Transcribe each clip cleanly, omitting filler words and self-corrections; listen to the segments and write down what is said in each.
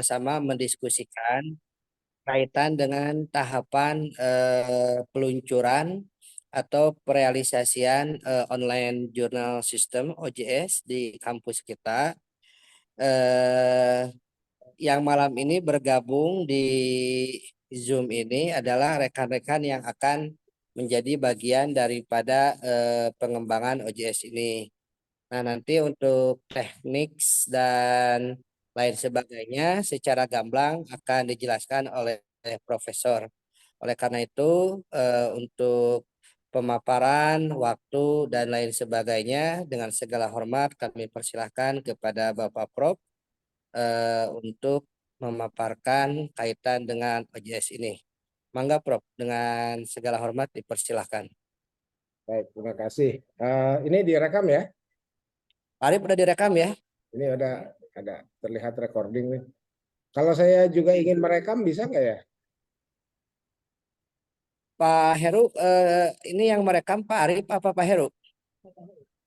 sama mendiskusikan kaitan dengan tahapan peluncuran atau perealisasian online journal system OJS di kampus kita. Eh, yang malam ini bergabung di Zoom ini adalah rekan-rekan yang akan menjadi bagian daripada pengembangan OJS ini. Nah, nanti untuk teknik dan lain sebagainya secara gamblang akan dijelaskan oleh profesor. Oleh karena itu, untuk pemaparan, waktu, dan lain sebagainya, dengan segala hormat kami persilahkan kepada Bapak Prof untuk memaparkan kaitan dengan OJS ini. Mangga Prof, dengan segala hormat dipersilahkan. Baik, terima kasih. Ini direkam ya? Arif udah direkam ya? Ini ada terlihat recording nih. Kalau saya juga ingin merekam bisa nggak ya? Pak Heru, ini yang merekam Pak Arif apa Pak Heru?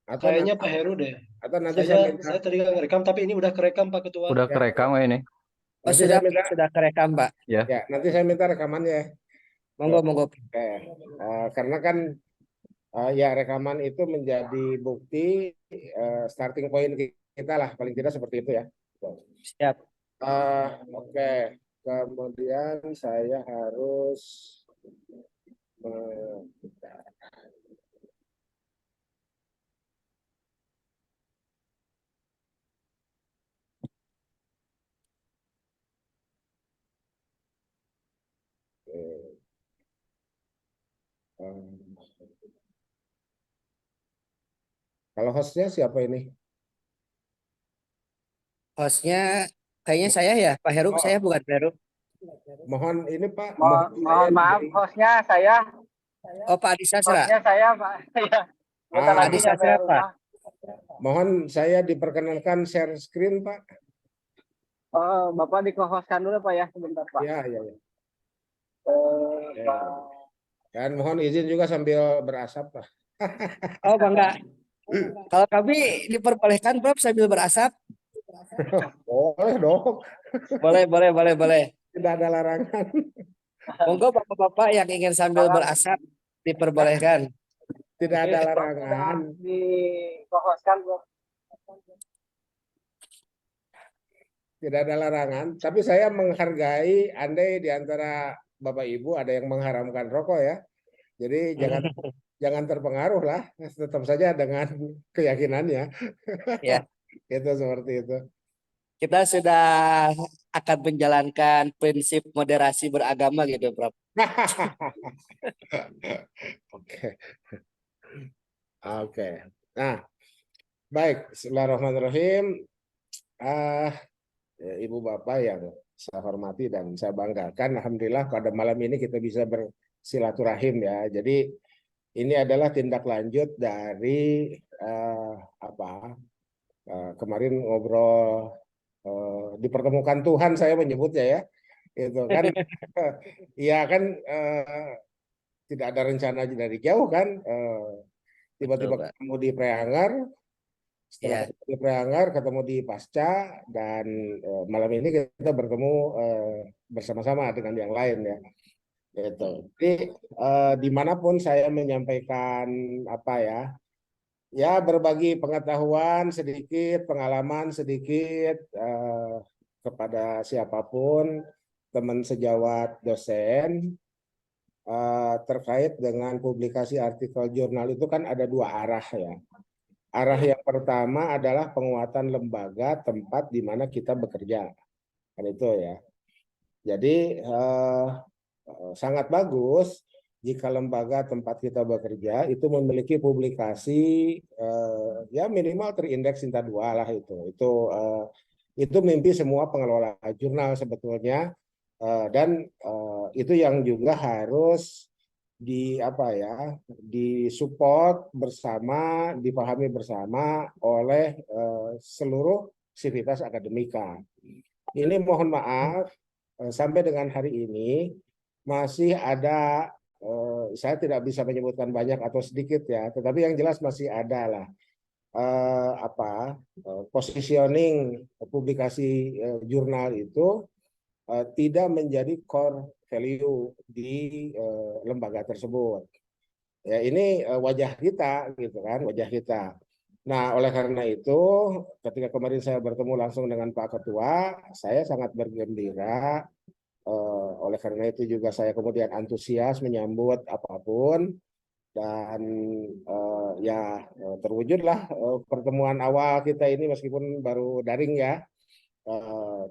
Atau Kayaknya nanti, Pak Heru deh. atau nanti saya minta. Saya tadi nggak ngerekam, tapi ini udah kerekam Pak Ketua. Udah Ya. kerekam ya ini. Oh Nanti saya sudah minta. sudah kerekam Pak. Ya. Ya, nanti saya minta rekamannya. Monggo monggo. Oke. Karena kan ya rekaman itu menjadi bukti starting point kita lah, paling tidak seperti itu ya. Siap. Oke. Kemudian saya harus kalau hostnya siapa ini? Hostnya kayaknya saya ya Pak Heru, saya bukan Pak Heru. Mohon ini Pak. Mohon maaf, hostnya saya. Oh Pak Adi Sasra. Hostnya saya Pak. Ya. Bentar Pak lagi Adi nyampe Sasra Pak. rumah. Mohon saya diperkenalkan share screen Pak. Oh, Bapak di-co-hostkan dulu Pak ya, sebentar Pak. Ya. Dan mohon izin juga sambil berasap Pak. Oh bangga. Kalau kami diperbolehkan Prof sambil berasap. Boleh dong. Boleh. Tidak ada larangan. Monggo bapak-bapak yang ingin sambil berasap diperbolehkan. Tidak ada larangan. Di-co-hostkan Bro. Tidak ada larangan. Tapi saya menghargai andai di antara Bapak Ibu ada yang mengharamkan rokok ya. Jadi jangan terpengaruh lah. Tetap saja dengan keyakinannya. Ya. Itu seperti itu. Kita sudah akan menjalankan prinsip moderasi beragama gitu, Prof. Oke. Nah, baik. Bismillahirrahmanirrahim. Ibu Bapak yang saya hormati dan saya banggakan, alhamdulillah pada malam ini kita bisa bersilaturahim ya. Jadi ini adalah tindak lanjut dari kemarin ngobrol dipertemukan Tuhan, saya menyebutnya ya, itu kan. Iya kan, tidak ada rencana dari jauh kan, tiba-tiba ketemu di Preanger, setelah ketemu di Preanger ketemu di Pasca, dan malam ini kita bertemu bersama-sama dengan yang lain ya. Itu. Jadi dimanapun saya menyampaikan berbagi pengetahuan sedikit, pengalaman sedikit kepada siapapun, teman sejawat dosen, terkait dengan publikasi artikel jurnal itu kan ada dua arah ya. Arah yang pertama adalah penguatan lembaga tempat di mana kita bekerja, kan itu ya. Jadi sangat bagus jika lembaga tempat kita bekerja itu memiliki publikasi ya minimal terindeks Sinta 2 lah itu. Itu mimpi semua pengelola jurnal sebetulnya, dan itu yang juga harus disupport bersama, dipahami bersama oleh seluruh sivitas akademika. Ini mohon maaf sampai dengan hari ini masih ada, saya tidak bisa menyebutkan banyak atau sedikit ya, tetapi yang jelas masih ada lah positioning publikasi jurnal itu tidak menjadi core value di lembaga tersebut. Ya, ini wajah kita gitu kan, wajah kita. Nah, oleh karena itu, ketika kemarin saya bertemu langsung dengan Pak Ketua, saya sangat bergembira. Oleh karena itu juga saya kemudian antusias menyambut apapun dan terwujudlah pertemuan awal kita ini meskipun baru daring ya.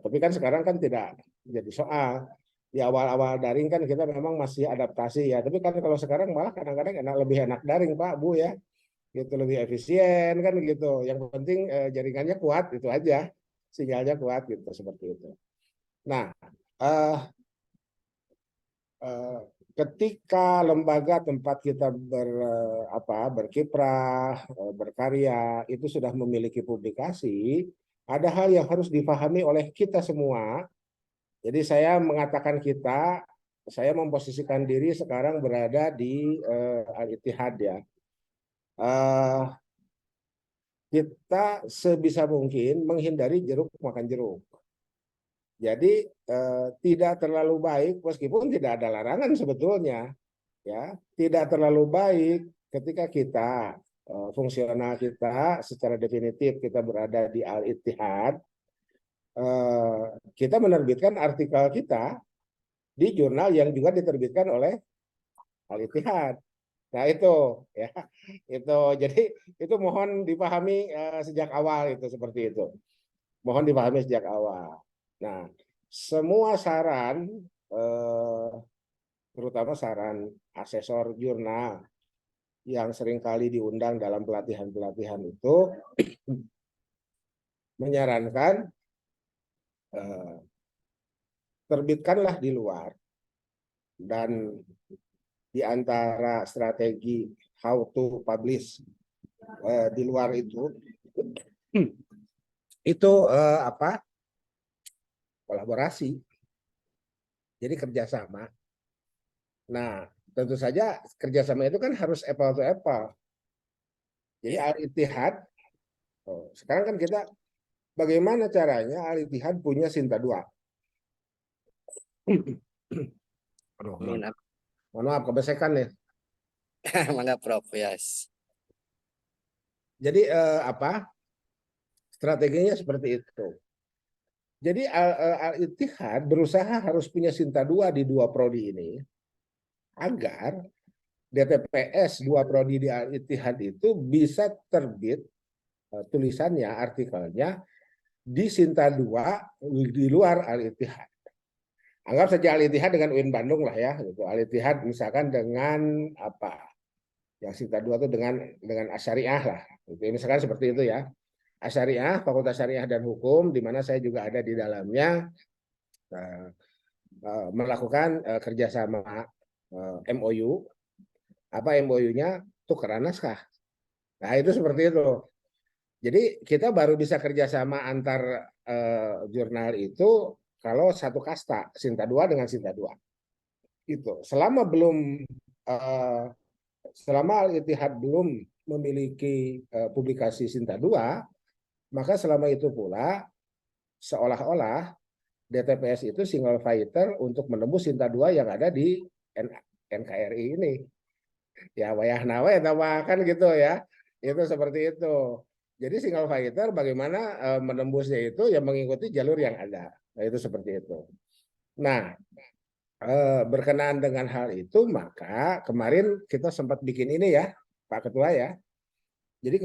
Tapi kan sekarang kan tidak jadi soal. Di awal-awal daring kan kita memang masih adaptasi ya. Tapi kan kalau sekarang malah kadang-kadang lebih enak daring Pak Bu ya. Gitu lebih efisien kan gitu. Yang penting jaringannya kuat itu aja. Sinyalnya kuat gitu seperti itu. Nah, ketika lembaga tempat kita berkiprah, berkarya itu sudah memiliki publikasi, ada hal yang harus dipahami oleh kita semua. Jadi saya mengatakan kita, saya memposisikan diri sekarang berada di Al-Ittihad ya. Kita sebisa mungkin menghindari jeruk makan jeruk. Jadi tidak terlalu baik meskipun tidak ada larangan sebetulnya, ya tidak terlalu baik ketika kita fungsional kita secara definitif kita berada di Al-Ittihad. Kita menerbitkan artikel kita di jurnal yang juga diterbitkan oleh Al-Ittihad. Nah itu ya, itu jadi itu mohon dipahami sejak awal itu seperti itu. Mohon dipahami sejak awal. Nah, semua saran terutama saran asesor jurnal yang seringkali diundang dalam pelatihan-pelatihan itu menyarankan terbitkanlah di luar. Dan di antara strategi how to publish di luar itu kolaborasi. Jadi kerjasama. Nah, tentu saja kerjasama itu kan harus apple to apple. Jadi Al-Ittihad, sekarang kan kita bagaimana caranya Al-Ittihad punya Sinta 2. Aduh, mohon maaf kebesekan nih. Mangga Prof, yes. Jadi strateginya seperti itu. Jadi Al-Ittihad berusaha harus punya Sinta 2 di 2 prodi ini agar DTPS 2 prodi di Al-Ittihad itu bisa terbit tulisannya, artikelnya di Sinta 2 di luar Al-Ittihad. Anggap saja Al-Ittihad dengan UIN Bandung lah ya, gitu. Al-Ittihad misalkan dengan yang Sinta 2 itu dengan Asyariah lah. Gitu. Misalkan seperti itu ya. Asyariah, Fakultas Syariah dan Hukum, di mana saya juga ada di dalamnya, melakukan kerjasama MOU. Apa MOU-nya? Tukeran naskah. Nah itu seperti itu. Jadi kita baru bisa kerjasama antar jurnal itu kalau satu kasta, Sinta 2 dengan Sinta 2. Itu. Selama Al-Ittihad belum memiliki publikasi Sinta 2, maka selama itu pula seolah-olah DTPS itu single fighter untuk menembus Sinta 2 yang ada di NKRI ini. Ya wayah nawe kan gitu ya. Itu seperti itu. Jadi single fighter bagaimana menembusnya itu yang mengikuti jalur yang ada. Nah, itu seperti itu. Nah, berkenaan dengan hal itu maka kemarin kita sempat bikin ini ya, Pak Ketua ya. Jadi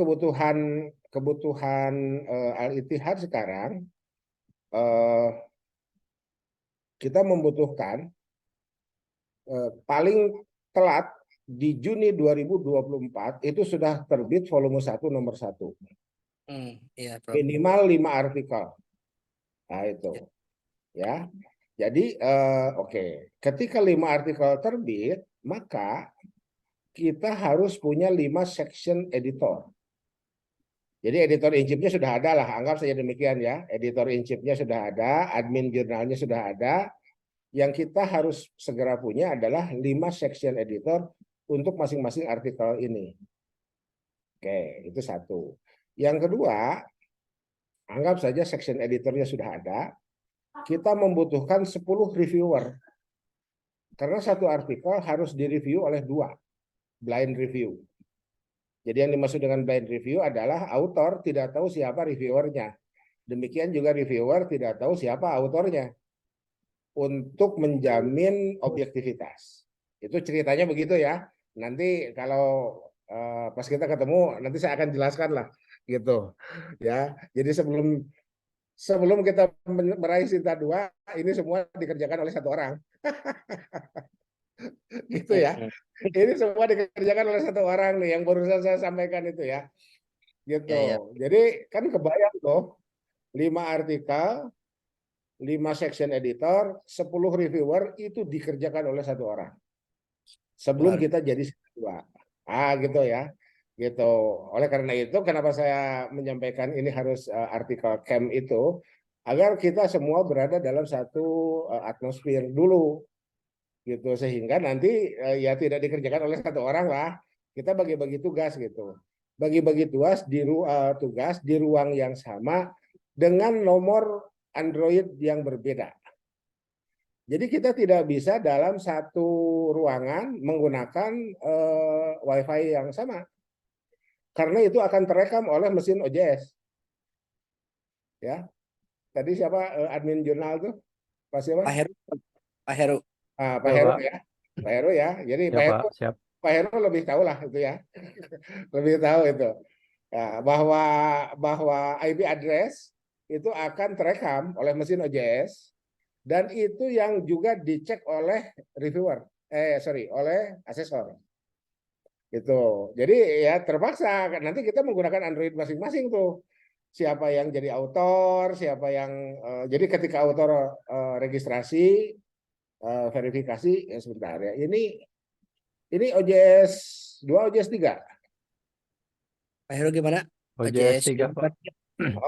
kebutuhan Al-Ittihad sekarang kita membutuhkan paling telat di Juni 2024 itu sudah terbit volume 1 nomor 1. Iya, Prof. Minimal 5 artikel. Nah itu. Ya. Jadi oke. Ketika 5 artikel terbit, maka kita harus punya 5 section editor. Jadi editor in chief-nya sudah ada lah, anggap saja demikian ya. Editor in chief-nya sudah ada, admin jurnalnya sudah ada. Yang kita harus segera punya adalah 5 section editor untuk masing-masing artikel ini. Oke, itu satu. Yang kedua, anggap saja section editornya sudah ada, kita membutuhkan 10 reviewer. Karena satu artikel harus direview oleh 2, blind review. Jadi yang dimaksud dengan blind review adalah autor tidak tahu siapa reviewernya. Demikian juga reviewer tidak tahu siapa autornya. Untuk menjamin objektivitas. Itu ceritanya begitu ya. Nanti kalau pas kita ketemu, nanti saya akan jelaskan lah. Gitu. Ya. Jadi sebelum kita meraih Sinta 2, ini semua dikerjakan oleh 1 orang. Gitu ya. Ini semua dikerjakan oleh 1 orang nih yang barusan saya sampaikan itu ya. Gitu. Ya, ya. Jadi kan kebayang tuh 5 artikel, 5 section editor, 10 reviewer itu dikerjakan oleh 1 orang. Sebelum Luar. kita jadi Sinta 2. Gitu ya. Gitu. Oleh karena itu kenapa saya menyampaikan ini harus artikel camp itu agar kita semua berada dalam satu atmosfer dulu gitu sehingga nanti ya tidak dikerjakan oleh 1 orang lah. Kita bagi-bagi tugas gitu. Bagi-bagi tugas di ruang yang sama dengan nomor Android yang berbeda. Jadi kita tidak bisa dalam satu ruangan menggunakan WiFi yang sama. Karena itu akan terekam oleh mesin OJS. Ya. Tadi siapa admin jurnal tuh? Pak siapa? Pak Heru. Pak Heru. Pak Ya, Heru Pak. ya. Pak Heru ya. Jadi Ya, Pak Heru, Pak, siap. Pak Heru lebih tahu lah itu ya. Lebih tahu itu. Ya, bahwa IP address itu akan terekam oleh mesin OJS dan itu yang juga dicek oleh reviewer. Oleh asesor. Gitu. Jadi ya terpaksa nanti kita menggunakan Android masing-masing tuh. Siapa yang jadi autor, siapa yang jadi ketika autor registrasi verifikasi ya sebentar ya. Ini OJS 2 OJS 3. Pak Heru gimana? OJS 3, Pak.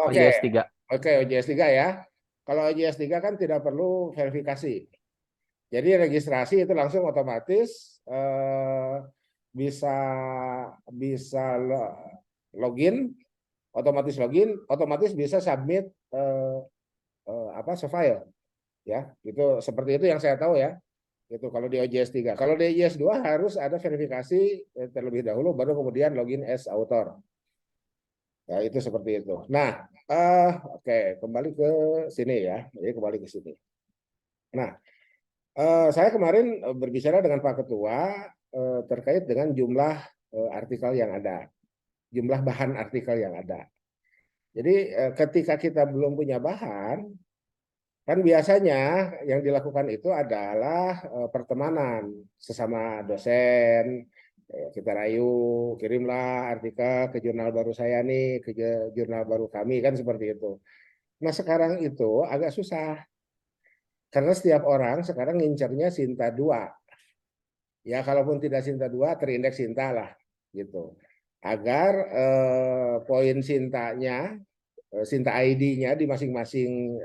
Oke. OJS 3. Oke, OJS 3 ya. Kalau OJS 3 kan tidak perlu verifikasi. Jadi registrasi itu langsung otomatis bisa login, otomatis bisa submit file ya. Itu seperti itu yang saya tahu ya. Itu kalau di OJS 3. Kalau di OJS 2 harus ada verifikasi terlebih dahulu baru kemudian login as author. Ya, itu seperti itu. Nah, oke, kembali ke sini ya. Jadi kembali ke sini. Nah, saya kemarin berbicara dengan Pak Ketua terkait dengan jumlah artikel yang ada, jumlah bahan artikel yang ada. Jadi ketika kita belum punya bahan, kan biasanya yang dilakukan itu adalah pertemanan sesama dosen. Kita rayu, kirimlah artikel ke jurnal baru saya nih, ke jurnal baru kami, kan seperti itu. Nah sekarang itu agak susah. Karena setiap orang sekarang ngincernya Sinta 2. Ya kalaupun tidak Sinta 2, terindeks Sinta lah. Gitu. Agar poin Sintanya, Sinta ID-nya di masing-masing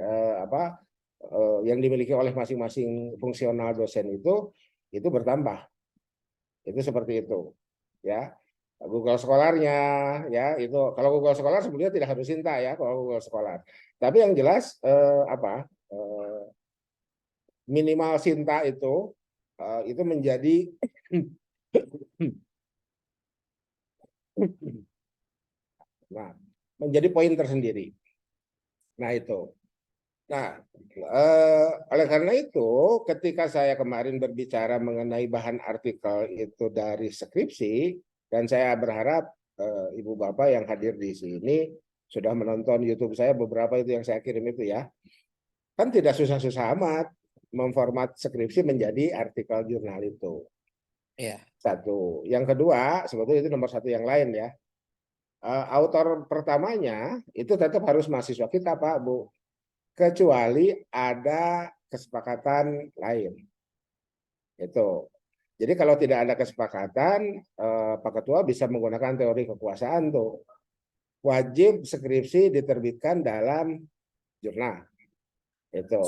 yang dimiliki oleh masing-masing fungsional dosen itu bertambah. Itu seperti itu ya. Google Scholar-nya ya itu kalau Google Scholar sebenarnya tidak harus Sinta ya kalau Google Scholar. Tapi yang jelas minimal Sinta itu menjadi menjadi poin tersendiri. Nah itu. Nah, oleh karena itu, ketika saya kemarin berbicara mengenai bahan artikel itu dari skripsi, dan saya berharap Ibu Bapak yang hadir di sini sudah menonton YouTube saya beberapa itu yang saya kirim itu ya, kan tidak susah-susah amat memformat skripsi menjadi artikel jurnal itu. Iya. Satu. Yang kedua, sebetulnya itu nomor 1 yang lain ya. Autor pertamanya itu tetap harus mahasiswa kita, Pak, Bu. Kecuali ada kesepakatan lain. Itu. Jadi kalau tidak ada kesepakatan, Pak Ketua bisa menggunakan teori kekuasaan tuh. Wajib skripsi diterbitkan dalam jurnal. Itu.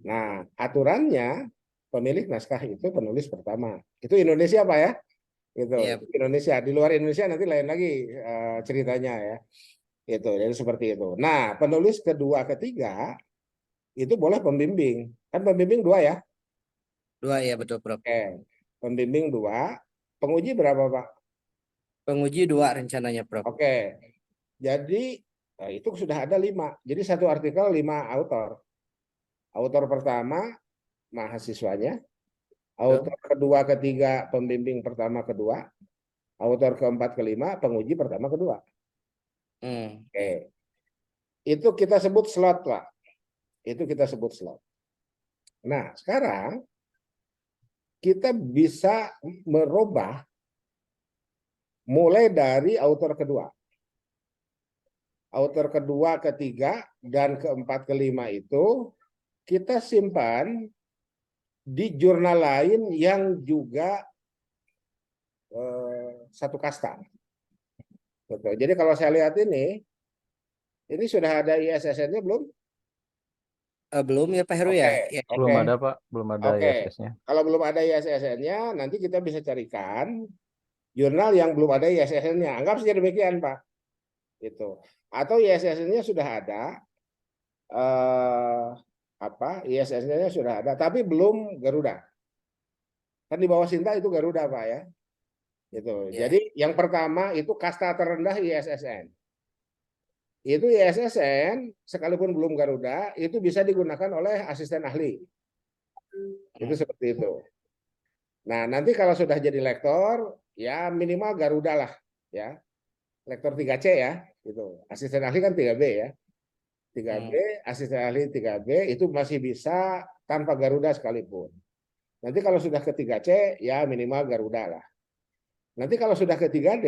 Nah, aturannya pemilik naskah itu penulis pertama. Itu Indonesia, Pak ya? Gitu. Iya. Indonesia. Di luar Indonesia nanti lain lagi ceritanya ya. Itu jadi seperti itu. Nah, penulis kedua ketiga itu boleh pembimbing. Kan pembimbing dua ya. Dua ya betul Prof. Oke. Pembimbing dua, penguji berapa, Pak? Penguji dua rencananya Prof. Oke. Jadi itu sudah ada 5. Jadi satu artikel 5 autor. Autor pertama mahasiswanya, autor kedua ketiga pembimbing pertama kedua, autor keempat kelima penguji pertama kedua. Oke. Itu kita sebut slot, Pak. Itu kita sebut slot. Nah, sekarang kita bisa merubah mulai dari autor kedua. Autor kedua, ketiga, dan keempat, kelima itu kita simpan di jurnal lain yang juga satu kasta. Betul. Jadi kalau saya lihat ini sudah ada ISSN-nya belum? Belum ya Pak Heru Oke, ya? Ya. Belum oke. ada, Pak. Belum ada Oke. ISS-nya. Kalau belum ada ISSN-nya, nanti kita bisa carikan jurnal yang belum ada ISSN-nya. Anggap saja demikian, Pak. Itu. Atau ISSN-nya sudah ada, ISSN-nya sudah ada, tapi belum Garuda. Kan di bawah Sinta itu Garuda, Pak ya. Itu. Ya. Jadi yang pertama itu kasta terendah ISSN. Itu ISSN sekalipun belum Garuda itu bisa digunakan oleh asisten ahli. Itu seperti itu. Nah, nanti kalau sudah jadi lektor ya minimal Garuda lah ya. Lektor 3C ya, gitu. Asisten ahli kan 3B ya. 3B, asisten ahli 3B itu masih bisa tanpa Garuda sekalipun. Nanti kalau sudah ke 3C ya minimal Garuda lah. Nanti kalau sudah ke 3D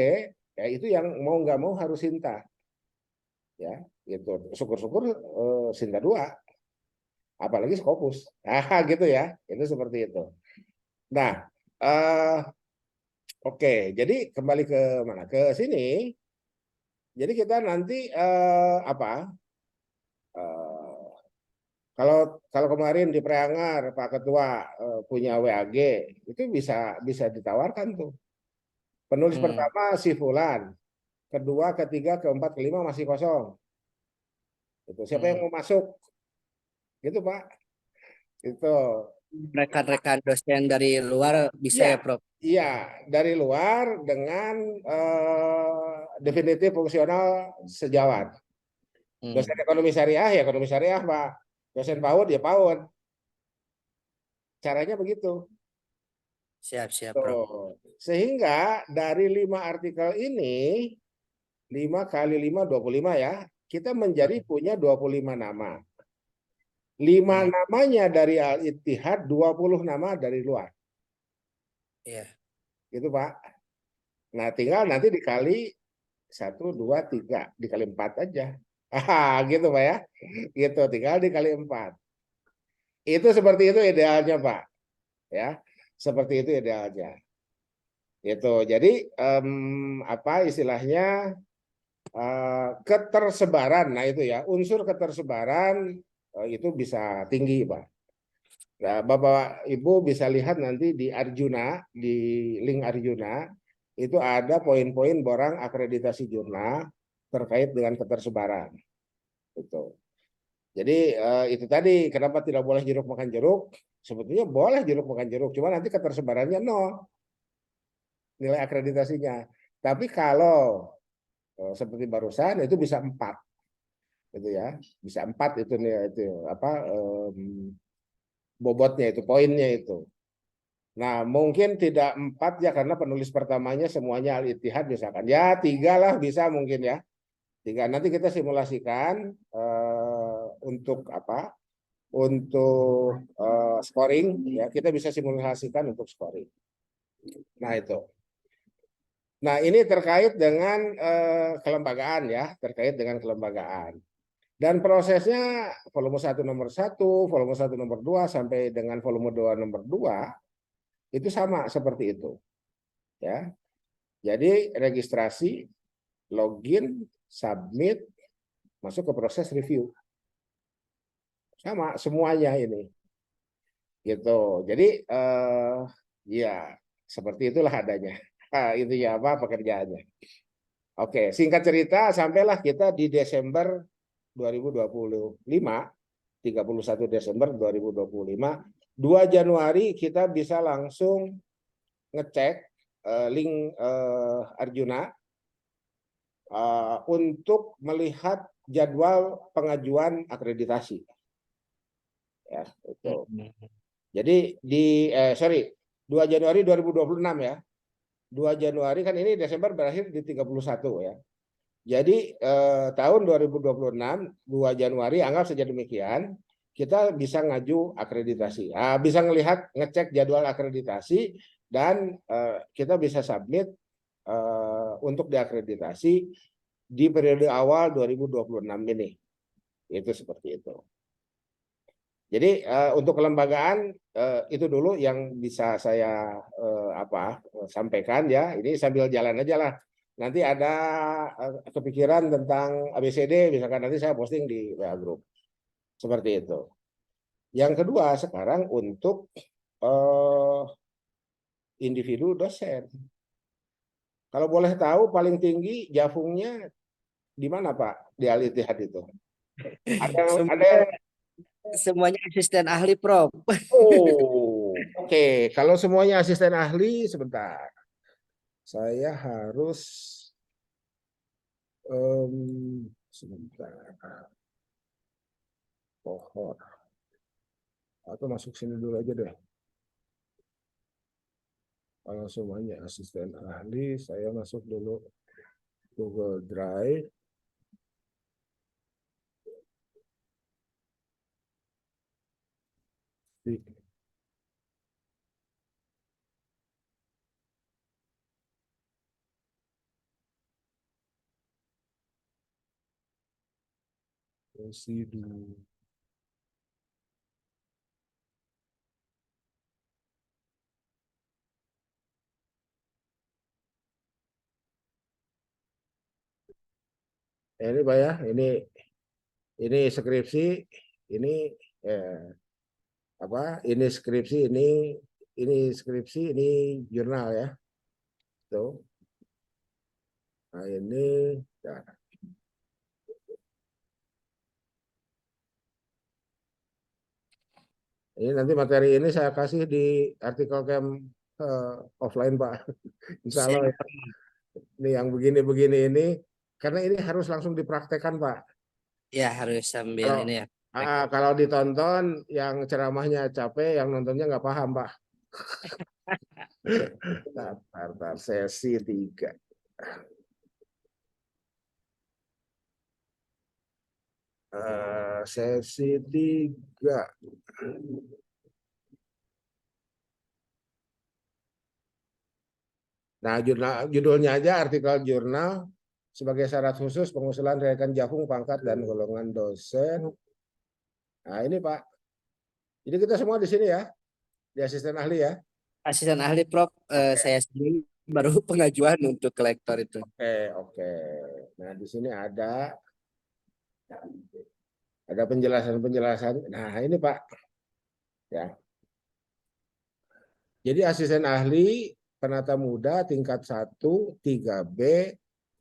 ya itu yang mau nggak mau harus Sinta. Ya, gitu. Syukur-syukur Sinta 2. Apalagi Scopus. Nah, gitu ya. Itu seperti itu. Nah, oke. Jadi kembali ke mana? Ke sini. Jadi kita nanti kalau kemarin di Preanger Pak Ketua punya WAG itu bisa ditawarkan tuh. Penulis pertama si Fulan, kedua, ketiga, keempat, kelima masih kosong. Itu siapa yang mau masuk? Gitu Pak. Itu. Rekan-rekan dosen dari luar bisa ya Prof. Iya, dari luar dengan definitif fungsional sejawat. Dosen ekonomi syariah ya ekonomi syariah Pak. Dosen PAUD ya PAUD. Caranya begitu. Siap Prof. Sehingga dari 5 artikel ini 5 kali 5 25 ya. Kita menjadi punya 25 nama. 5 namanya dari Al-Ittihad, 20 nama dari luar. Iya. Gitu Pak. Nah, tinggal nanti dikali 1, 2, 3, dikali 4 aja. Gitu Pak ya. Gitu, tinggal dikali 4. Itu seperti itu idealnya Pak. Ya, seperti itu idealnya. Itu. Jadi apa istilahnya ketersebaran. Nah, itu ya, unsur ketersebaran itu bisa tinggi, Pak. Nah, Bapak Ibu bisa lihat nanti di Arjuna, di link Arjuna, itu ada poin-poin borang akreditasi jurnal terkait dengan ketersebaran. Itu. Jadi itu tadi kenapa tidak boleh jeruk makan jeruk? Sebetulnya boleh jeruk makan jeruk, cuma nanti ketersebarannya 0 nilai akreditasinya. Tapi kalau seperti barusan itu bisa 4, gitu ya, bisa 4 itu nih itu apa bobotnya itu poinnya itu. Nah mungkin tidak 4 ya karena penulis pertamanya semuanya Al-Ittihad misalkan ya 3 lah bisa mungkin ya 3. Nanti kita simulasikan untuk apa? Untuk scoring ya kita bisa simulasikan untuk scoring. Nah itu. Nah ini terkait dengan kelembagaan ya terkait dengan kelembagaan. Dan prosesnya volume 1 nomor 1, volume 1 nomor 2 sampai dengan volume 2 nomor 2 itu sama seperti itu. Ya. Jadi registrasi, login, submit, masuk ke proses review. Sama semuanya ini. Gitu. Jadi ya seperti itulah adanya. Itu ya apa pekerjaannya. Oke, singkat cerita sampailah kita di Desember 2025, 31 Desember 2025, 2 Januari kita bisa langsung ngecek link Arjuna untuk melihat jadwal pengajuan akreditasi. Ya, itu. Jadi 2 Januari 2026 ya. 2 Januari kan ini Desember berakhir di 31 ya. Jadi tahun 2026 2 Januari anggap saja demikian, kita bisa ngaju akreditasi. Nah, bisa ngecek jadwal akreditasi dan kita bisa submit untuk diakreditasi di periode awal 2026 ini. Itu seperti itu. Jadi untuk kelembagaan itu dulu yang bisa saya sampaikan ya. Ini sambil jalan aja lah. Nanti ada kepikiran tentang ABCD, misalkan nanti saya posting di WA Group. Seperti itu. Yang kedua sekarang untuk individu dosen. Kalau boleh tahu paling tinggi jafungnya di mana Pak di Al-Ittihad itu? Ada yang Semuanya asisten ahli, Prof. Oke. Kalau semuanya asisten ahli, sebentar. Saya harus sebentar. Pohon. Atau masuk sini dulu aja deh. Kalau semuanya asisten ahli, saya masuk dulu Google Drive. Residu. Ini Pak ya, ini skripsi, ini ini skripsi, ini skripsi, ini jurnal ya. Tuh. Nah, ini ya. Ini nanti materi ini saya kasih di artikel camp offline Pak. Insya Allah ya. Ini yang begini-begini ini karena ini harus langsung dipraktekkan Pak. Ya harus sambil Kalau ini ya. kalau ditonton yang ceramahnya capek, yang nontonnya nggak paham Pak. Tar, sesi 3. Sesi 3. Nah, judulnya aja artikel jurnal sebagai syarat khusus pengusulan rekan jafung pangkat dan golongan dosen. Nah, ini Pak. Jadi kita semua di sini ya, di asisten ahli ya. Asisten ahli, Prof. Saya sendiri baru pengajuan untuk kolektor itu. Oke. Nah, di sini ada penjelasan-penjelasan. Nah, ini Pak. Ya. Jadi asisten ahli penata muda tingkat 1 3B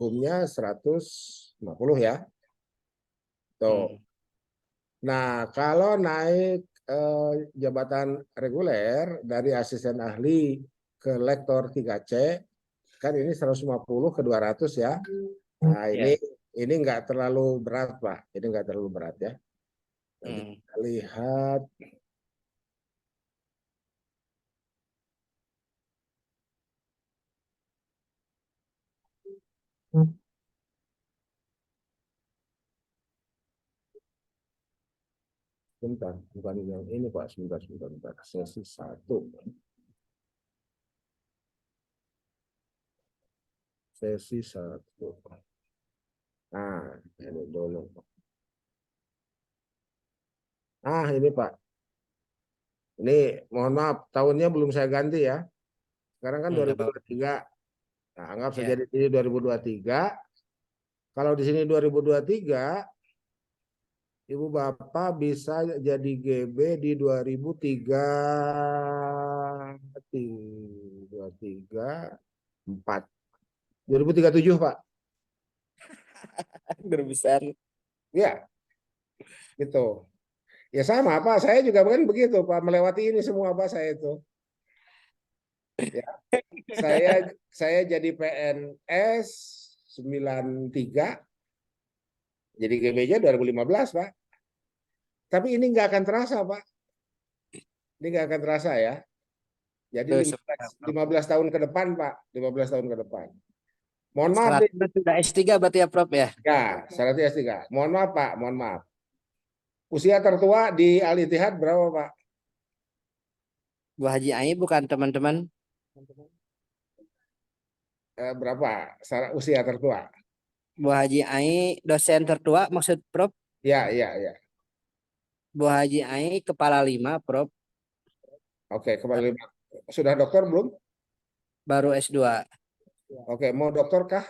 hukumnya 150 ya. Tuh. Nah, kalau naik jabatan reguler dari asisten ahli ke lektor 3C kan ini 150 ke 200 ya. Nah, ini enggak terlalu berat, Pak. Ini enggak terlalu berat ya. Nanti kita lihat sebentar, bukan yang ini Pak, sebentar. Sesi 1. Sesi 1. Nah, ini dulu. Nah, ini Pak. Ini mohon maaf, tahunnya belum saya ganti ya. Sekarang kan 2023. Nah, anggap saja di sini 2023. Kalau di sini 2023, Ibu Bapak bisa jadi GB di 2003, 4, 2037 Pak. Guru besar. Ya, gitu. Ya sama Pak, saya juga kan begitu Pak, melewati ini semua Pak saya itu. Ya, saya jadi PNS 93, jadi GBJ 2015 Pak. Tapi ini nggak akan terasa Pak. Ini nggak akan terasa ya. Jadi Tuh, 15 tahun ke depan Pak, 15 tahun ke depan. Mohon maaf nih. syaratnya sudah S3 berarti ya Prof ya. Ya, syaratnya S3. Mohon maaf Pak, mohon maaf. Usia tertua di Al Ittihad berapa Pak? Bu Haji Ai bukan teman-teman. Berapa usia tertua? Bu Haji Ai dosen tertua maksud Prof. Ya, ya, ya. Bu Haji Ai kepala 5 Prof. Oke, kembali. Sudah dokter belum? Baru S2. Oke, mau dokter kah?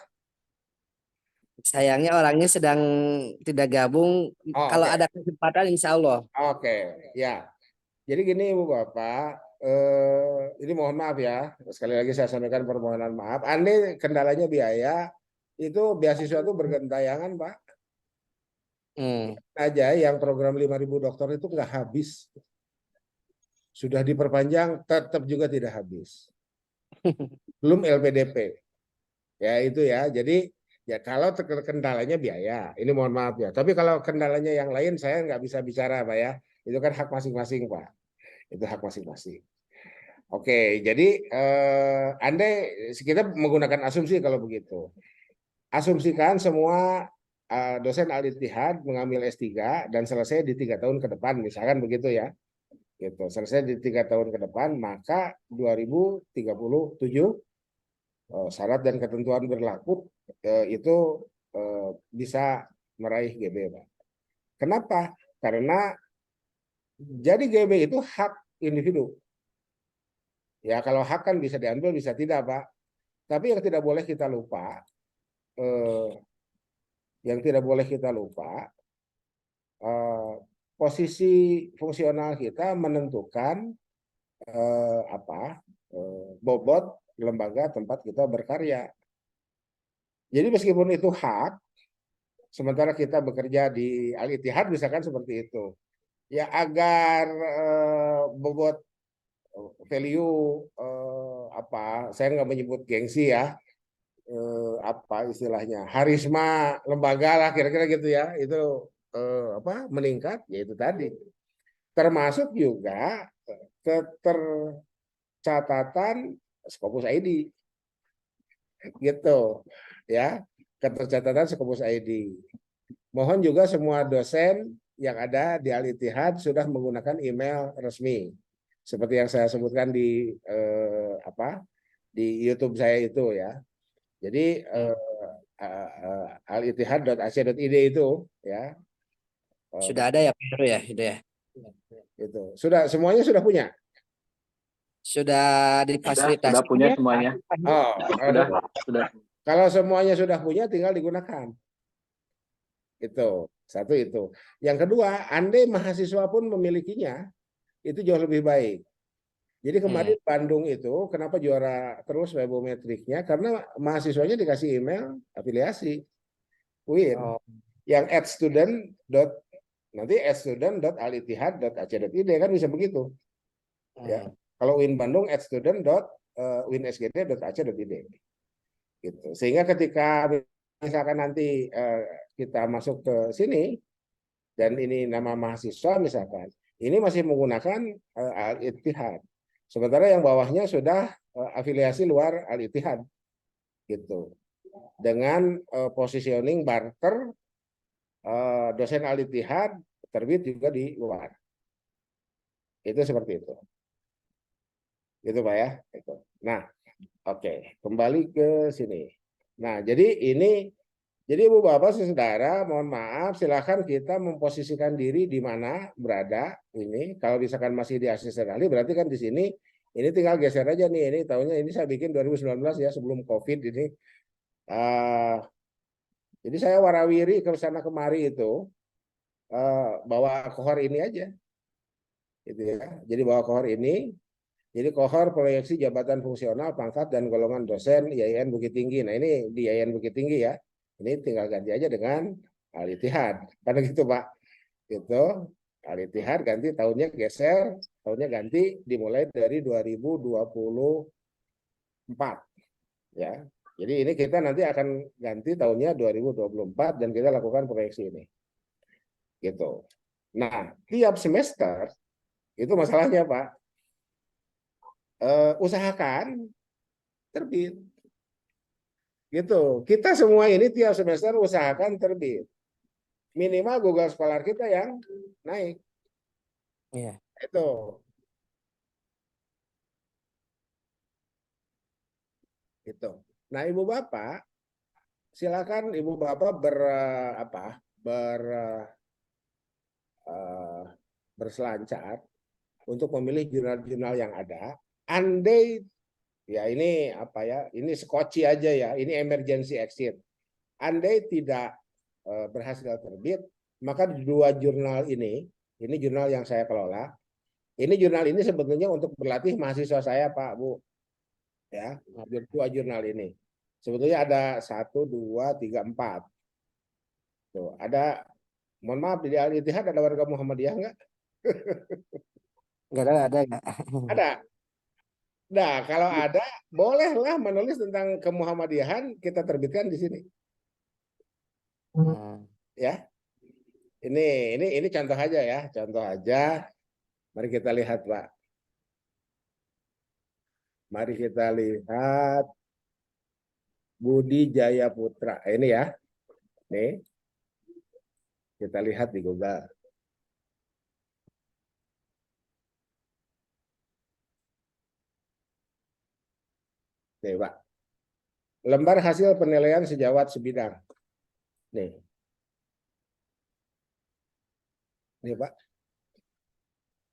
Sayangnya orangnya sedang tidak gabung. Oh, Kalau oke. ada kesempatan insya Allah. Oke, ya. Jadi gini Ibu Bapak, ini mohon maaf ya. Sekali lagi saya sampaikan permohonan maaf. Andai kendalanya biaya, itu beasiswa itu bergentayangan Pak. Hmm. Aja yang program 5.000 dokter itu nggak habis. Sudah diperpanjang, tetap juga tidak habis. Belum LPDP. Ya itu ya. Jadi ya kalau kendalanya biaya, ini mohon maaf ya. Tapi kalau kendalanya yang lain saya nggak bisa bicara Pak ya. Itu kan hak masing-masing Pak. Itu hak masing-masing. Oke, jadi andai kita menggunakan asumsi kalau begitu. Asumsikan semua dosen Al-Ittihad mengambil S3 dan selesai di 3 tahun ke depan, misalkan begitu ya. Gitu. Selesai di 3 tahun ke depan, maka 2037 syarat dan ketentuan berlaku itu bisa meraih GB, Pak. Kenapa? Karena jadi GB itu hak individu. Ya kalau hak kan bisa diambil, bisa tidak, Pak. Tapi yang tidak boleh kita lupa, posisi fungsional kita menentukan bobot lembaga tempat kita berkarya. Jadi meskipun itu hak, sementara kita bekerja di Al-Ittihad misalkan seperti itu, ya agar bobot value saya nggak menyebut gengsi ya, apa istilahnya harisma lembaga lah kira-kira gitu ya, itu meningkat, yaitu tadi termasuk juga ketercatatan Scopus ID gitu ya, ketercatatan Scopus ID. Mohon juga semua dosen yang ada di Al-Ittihad sudah menggunakan email resmi seperti yang saya sebutkan di di YouTube saya itu ya. Jadi alittihad.ac.id itu ya. Sudah ada ya baru ya, itu ya. Itu semuanya sudah punya. Sudah difasilitasi. Sudah punya semuanya. Oh, Sudah. kalau semuanya sudah punya tinggal digunakan. Itu satu itu. Yang kedua, andai mahasiswa pun memilikinya, itu jauh lebih baik. Jadi kemarin Bandung itu kenapa juara terus webometriknya? Karena mahasiswanya dikasih email afiliasi UIN yang @student.alittihad.ac.id kan bisa begitu. Ya. Kalau UIN Bandung @student.uinsgd.ac.id. Gitu. Sehingga ketika misalkan nanti kita masuk ke sini dan ini nama mahasiswa misalkan, ini masih menggunakan Al-Ittihad. Sementara yang bawahnya sudah afiliasi luar Al-Ittihad. Gitu. Dengan positioning barter dosen Al-Ittihad terbit juga di luar. Itu seperti itu. Itu Pak ya. Itu. Nah, oke, kembali ke sini. Nah, jadi Ibu Bapak Saudara, mohon maaf, silakan kita memposisikan diri di mana berada ini. Kalau misalkan masih di asisten ahli, berarti kan di sini ini tinggal geser aja nih. Ini tahunnya ini saya bikin 2019 ya, sebelum COVID ini. Jadi saya warawiri ke sana kemari itu bawa kohor ini aja, gitu ya. Jadi bawa kohor ini. Jadi kohor proyeksi jabatan fungsional, pangkat dan golongan dosen IAIN Bukit Tinggi. Nah ini di IAIN Bukit Tinggi ya. Ini Ini tinggal ganti aja dengan Al-Ittihad. Karena gitu Pak. Gitu. Al-Ittihad ganti tahunnya geser, tahunnya ganti dimulai dari 2024 ya. Jadi ini kita nanti akan ganti tahunnya 2024 dan kita lakukan proyeksi ini. Gitu. Nah, tiap semester itu masalahnya Pak. Usahakan terbit. Gitu. Kita semua ini tiap semester usahakan terbit. Minimal Google Scholar kita yang naik. Iya. Itu. Gitu. Nah, Ibu Bapak, silakan Ibu Bapak berselancar untuk memilih jurnal-jurnal yang ada. Andai ya ini ini skoci aja ya, ini emergency exit. Andai tidak berhasil terbit, maka dua jurnal ini jurnal yang saya kelola. Ini jurnal ini sebetulnya untuk berlatih mahasiswa saya, Pak, Bu. Ya, dua jurnal ini. Sebetulnya ada 1, 2, 3, 4. Tuh, ada, mohon maaf, di Al-Ittihad ada warga Muhammadiyah nggak? Nggak ada nggak? Ada. Nah, kalau ada, bolehlah menulis tentang kemuhammadiyahan kita terbitkan di sini. Ya. Ini contoh aja ya, contoh aja. Mari kita lihat, Pak. Mari kita lihat Budi Jaya Putra. Ini ya. Nih. Kita lihat di Google. Nih, Pak. Lembar hasil penilaian sejawat sebidang. Nih. Nih, Pak.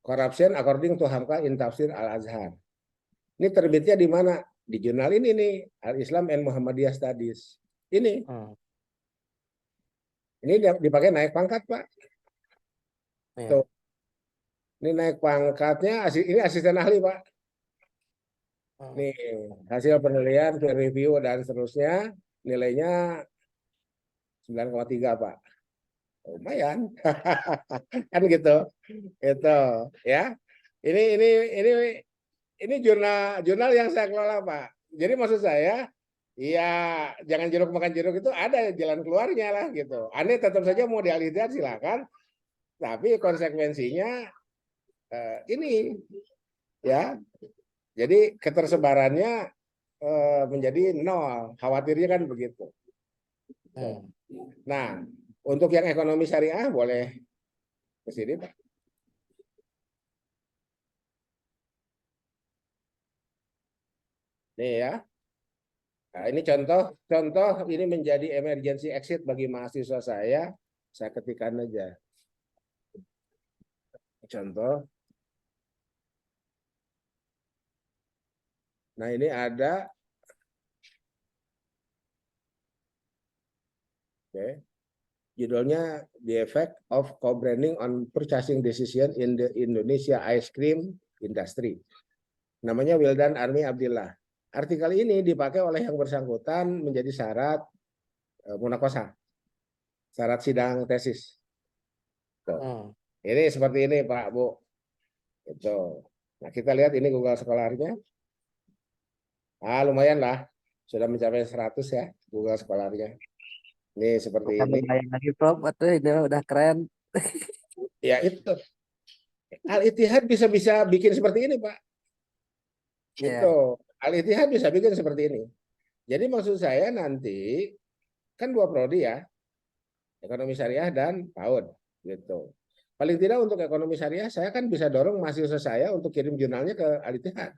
Corruption according to Hamka in Tafsir Al-Azhar. Ini terbitnya di mana? Di jurnal ini nih, Al-Islam and Muhammadiyah Studies. Ini. Ini dipakai naik pangkat, Pak. Tuh. Ini naik pangkatnya, ini asisten ahli, Pak. Nih, hasil penilaian, peer review, dan seterusnya, nilainya 9,3, Pak. Lumayan. Kan gitu. Itu, ya. Ini jurnal yang saya kelola, Pak. Jadi maksud saya, ya jangan jeruk makan jeruk, itu ada jalan keluarnya lah gitu. Anda tetap saja mau Al-Ittihad silakan, tapi konsekuensinya ini ya. Jadi ketersebarannya menjadi 0. Khawatirnya kan begitu. Nah, untuk yang ekonomi syariah boleh ke sini, Pak. Nih ya. Nah, ini contoh ini menjadi emergency exit bagi mahasiswa saya. Saya ketikkan aja. Contoh. Nah, ini ada. Oke. Judulnya The Effect of Co-branding on Purchasing Decision in the Indonesia Ice Cream Industry. Namanya Wildan Army Abdillah. Artikel ini dipakai oleh yang bersangkutan menjadi syarat munakosa, syarat sidang tesis. Ini seperti ini, Pak, Bu. Itu. Nah, kita lihat ini Google Scholar-nya. Lumayan lah, sudah mencapai 100 ya Google Scholar-nya. Ini seperti ini. Lagi, Prof. Ini udah keren. Ya itu. Al-Ittihad bisa bikin seperti ini, Pak. Gitu. Al-Ittihad bisa bikin seperti ini. Jadi maksud saya nanti kan 2 prodi ya, ekonomi syariah dan PAUD, gitu. Paling tidak untuk ekonomi syariah saya kan bisa dorong mahasiswa saya untuk kirim jurnalnya ke Al-Ittihad.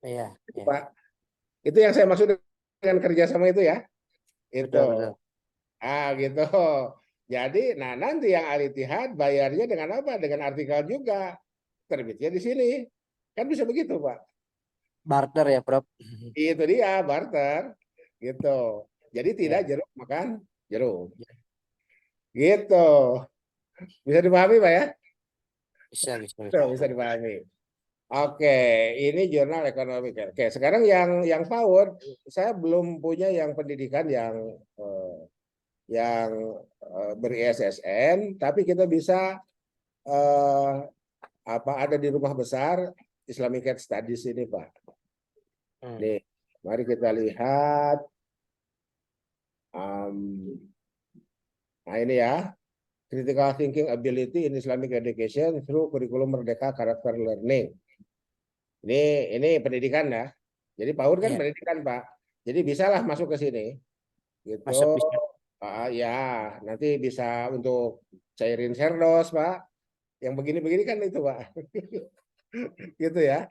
Iya. Pak, itu yang saya maksud dengan kerjasama itu ya. Itu. Betul. Gitu. Jadi, nah nanti yang Al-Ittihad bayarnya dengan apa? Dengan artikel juga. Terbitnya di sini. Kan bisa begitu, Pak. Barter ya, Prof. Itu dia, barter. Gitu. Jadi tidak jeruk makan jeruk. Gitu. Bisa dipahami, Pak ya? Bisa. Bisa dipahami. Oke, ini jurnal ekonomi. Oke, sekarang yang PAUD, saya belum punya yang pendidikan yang ber-ISSN, tapi kita bisa eh, ada di rumah besar Islamic Studies ini, Pak. Nih, mari kita lihat. Nah ini ya, critical thinking ability in Islamic education through kurikulum Merdeka Karakter Learning. Ini pendidikan ya. Jadi PAUD kan Iya, pendidikan, Pak. Jadi bisalah masuk ke sini. Gitu. masuk bisa. Ya, nanti bisa untuk cairin serdos, Pak. Yang begini-begini kan itu, Pak. Gitu ya.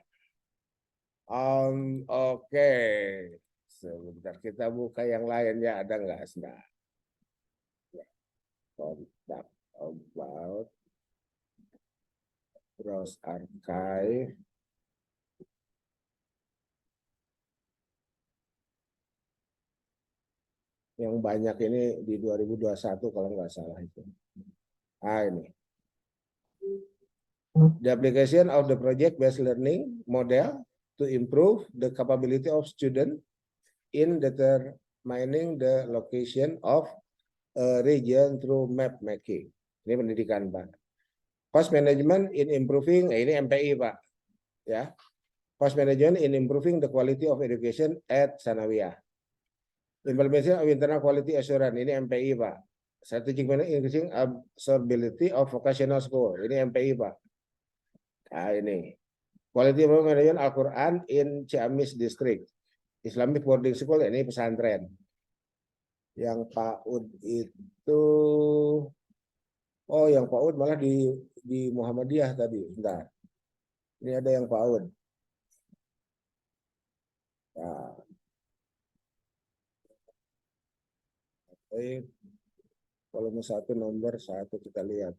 Oke. Sebentar kita buka yang lain ya, ada nggak? Sebentar. Contact about browse archive. Yang banyak ini di 2021 kalau nggak salah itu. Ini. The application of the project-based learning model to improve the capability of student in determining the location of a region through map making. Ini pendidikan, Pak. Cost management in improving, ini MPI, Pak. Ya. Cost management in improving the quality of education at Sanawiyah. Implementation of internal quality assurance, ini MPI, Pak. Strategic management increasing absorbability of vocational school, ini MPI, Pak. Nah, ini. Quality of management Al-Quran in Ciamis District. Islamic boarding school, ini pesantren. Yang PAUD itu, yang PAUD malah di Muhammadiyah tadi. Bentar. Ini ada yang PAUD. Nah, volume 1 nomor 1 kita lihat.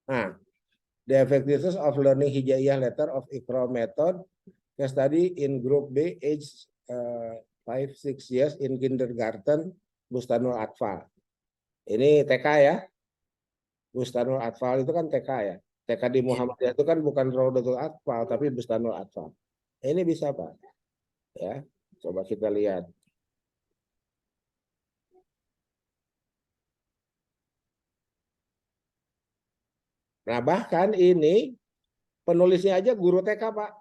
Nah, the effectiveness of learning hijaiyah letter of Iqra method case study in group B age 5-6 years in kindergarten Bustanul Atfal. Ini TK ya. Bustanul Atfal itu kan TK ya. TK di Muhammadiyah itu kan bukan Raudatul Atfal tapi Bustanul Atfal. Ini bisa, Pak. Ya, coba kita lihat. Nah, bahkan ini penulisnya aja guru TK, Pak.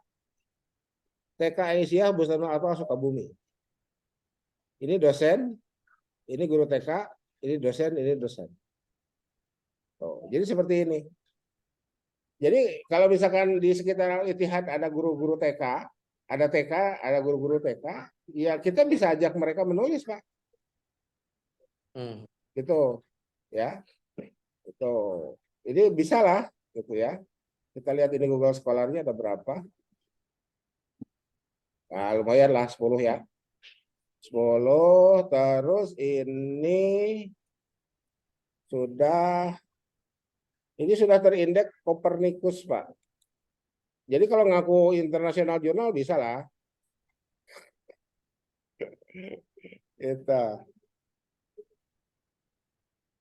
TK Aisyah Bustanul Atfal Sukabumi. Ini dosen, ini guru TK, ini dosen, ini dosen. Jadi seperti ini. Jadi kalau misalkan di sekitar Ittihad ada guru-guru TK, ada TK, ada guru-guru TK, ya kita bisa ajak mereka menulis, Pak. Gitu, ya. Itu. Ini bisa lah, gitu ya. Kita lihat ini Google Scholar-nya ada berapa. Nah, lumayan lah 10 ya. 10, terus ini sudah terindeks Copernicus, Pak. Jadi kalau ngaku internasional jurnal bisa lah. Itu.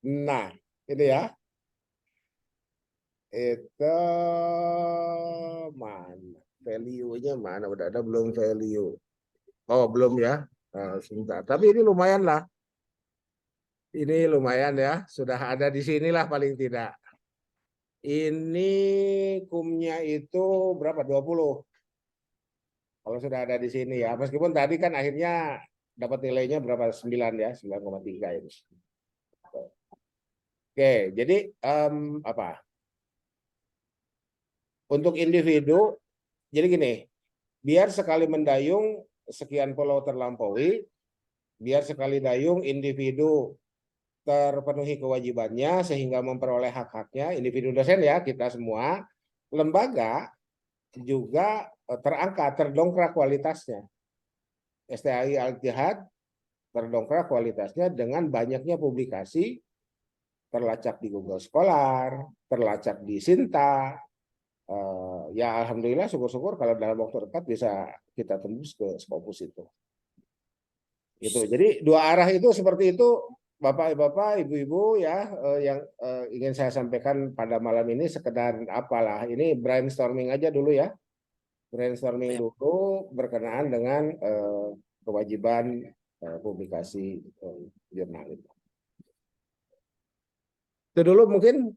Nah, ini ya. Itu mana? Value-nya mana? Udah ada belum value? Oh, belum ya. Nah, sebentar. Tapi ini lumayan lah. Ini lumayan ya. Sudah ada di sinilah paling tidak. Ini kumnya itu berapa? 20. Kalau sudah ada di sini ya. Meskipun tadi kan akhirnya dapat nilainya berapa? 9 ya. 9,3 ini. Oke, jadi apa? Untuk individu, jadi gini, biar sekali mendayung sekian pulau terlampaui, biar sekali dayung individu terpenuhi kewajibannya sehingga memperoleh hak-haknya, individu dosen ya, kita semua, lembaga juga terangkat, terdongkrak kualitasnya. STAI Al-Ittihad terdongkrak kualitasnya dengan banyaknya publikasi, terlacak di Google Scholar, terlacak di Sinta. Ya alhamdulillah syukur-syukur kalau dalam waktu dekat bisa kita tembus ke Scopus itu. Gitu. Jadi dua arah itu seperti itu Bapak-bapak, ibu-ibu ya, yang ingin saya sampaikan pada malam ini sekedar apalah, ini brainstorming aja dulu ya, brainstorming dulu berkenaan dengan kewajiban publikasi jurnal itu. Itu dulu mungkin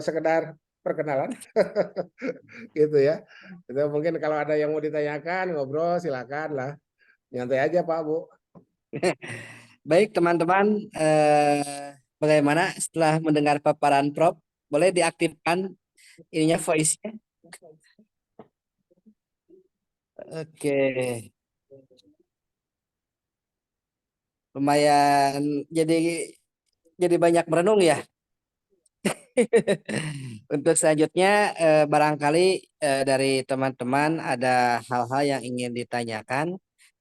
sekedar perkenalan, gitu ya. Itu mungkin kalau ada yang mau ditanyakan, ngobrol silakan lah, nyantai aja Pak Bu. Baik teman-teman, bagaimana setelah mendengar paparan Prof? Boleh diaktifkan ininya voice-nya? Oke, lumayan jadi banyak merenung ya. Untuk selanjutnya, barangkali dari teman-teman ada hal-hal yang ingin ditanyakan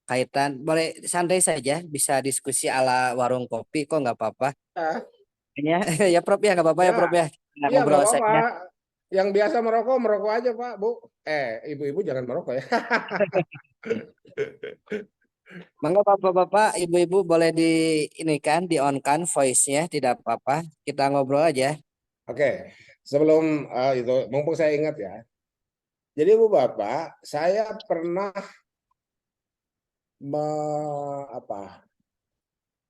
kaitan, boleh santai saja, bisa diskusi ala warung kopi, kok nggak apa-apa. Ah, Ya, ya Prof ya nggak apa-apa ya ya, Prof ya. Kita iya nggak ngobrol apa-apa. saja. Yang biasa merokok, merokok aja Pak Bu. Ibu-ibu jangan merokok ya. Mangga bapak-bapak, ibu-ibu boleh di ini kan, di on kan voice-nya, tidak apa-apa. Kita ngobrol aja. Oke, sebelum itu, mumpung saya ingat ya. Jadi Bu Bapak, saya pernah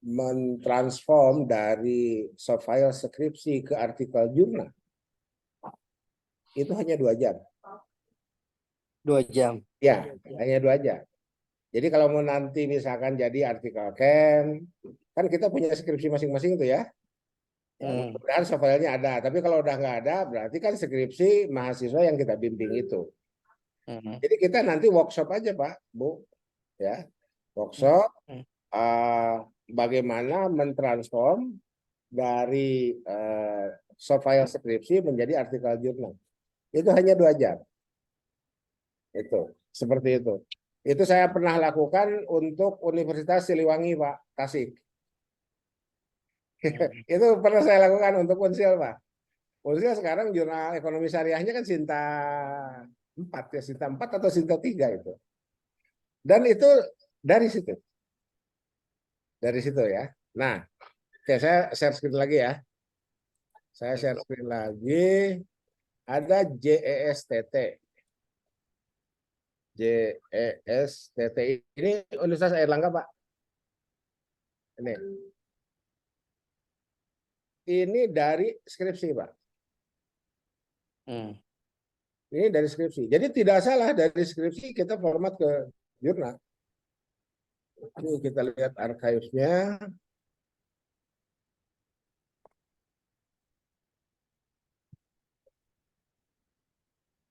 mentransform dari soft file skripsi ke artikel jurnal. Itu hanya 2 jam. 2 jam. Ya, hanya 2 jam. Jadi kalau mau nanti misalkan jadi artikel camp, kan kita punya skripsi masing-masing itu ya. Ya, mudah-mudahan soft file-nya ada. Tapi kalau udah nggak ada, berarti kan skripsi mahasiswa yang kita bimbing itu. Jadi kita nanti workshop aja Pak, Bu. Ya, workshop bagaimana mentransform dari soft file skripsi menjadi artikel jurnal. Itu hanya 2 jam. Itu, seperti itu. Itu saya pernah lakukan untuk Universitas Siliwangi, Pak, Tasik. Itu pernah saya lakukan untuk Unsil, Pak. Unsil sekarang jurnal ekonomi syariahnya kan Sinta 4 ya, Sinta 4 atau Sinta 3 itu. Dan itu dari situ. Dari situ ya. Nah, oke, saya share screen lagi ya. Saya share screen lagi. Ada JESTT. JESTT ini Universitas Airlangga, Pak. Ini. Ini dari skripsi, Pak. Ini dari skripsi. Jadi tidak salah dari skripsi kita format ke jurnal. Ini kita lihat archive-nya.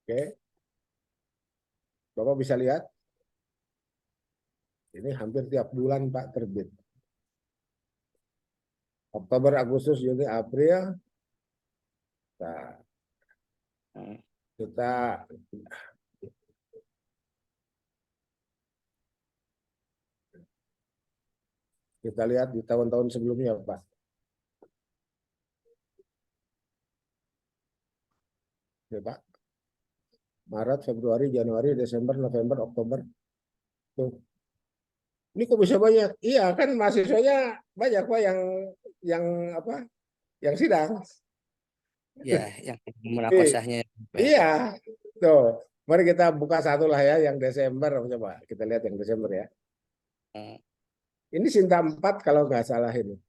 Oke. Bapak bisa lihat. Ini hampir tiap bulan, Pak, terbit. Oktober, Agustus, Juni, April. Nah, kita lihat di tahun-tahun sebelumnya, Pak. Oke, Pak. Maret, Februari, Januari, Desember, November, Oktober. Tuh. Ini kok bisa banyak? Iya, kan mahasiswanya banyak, Pak, yang apa? Yang sidang. Ya, yang munakosahnya. Iya, tuh. Mari kita buka satu lah ya, yang Desember. Coba kita lihat yang Desember ya. Ini Sinta 4 kalau nggak salah ini.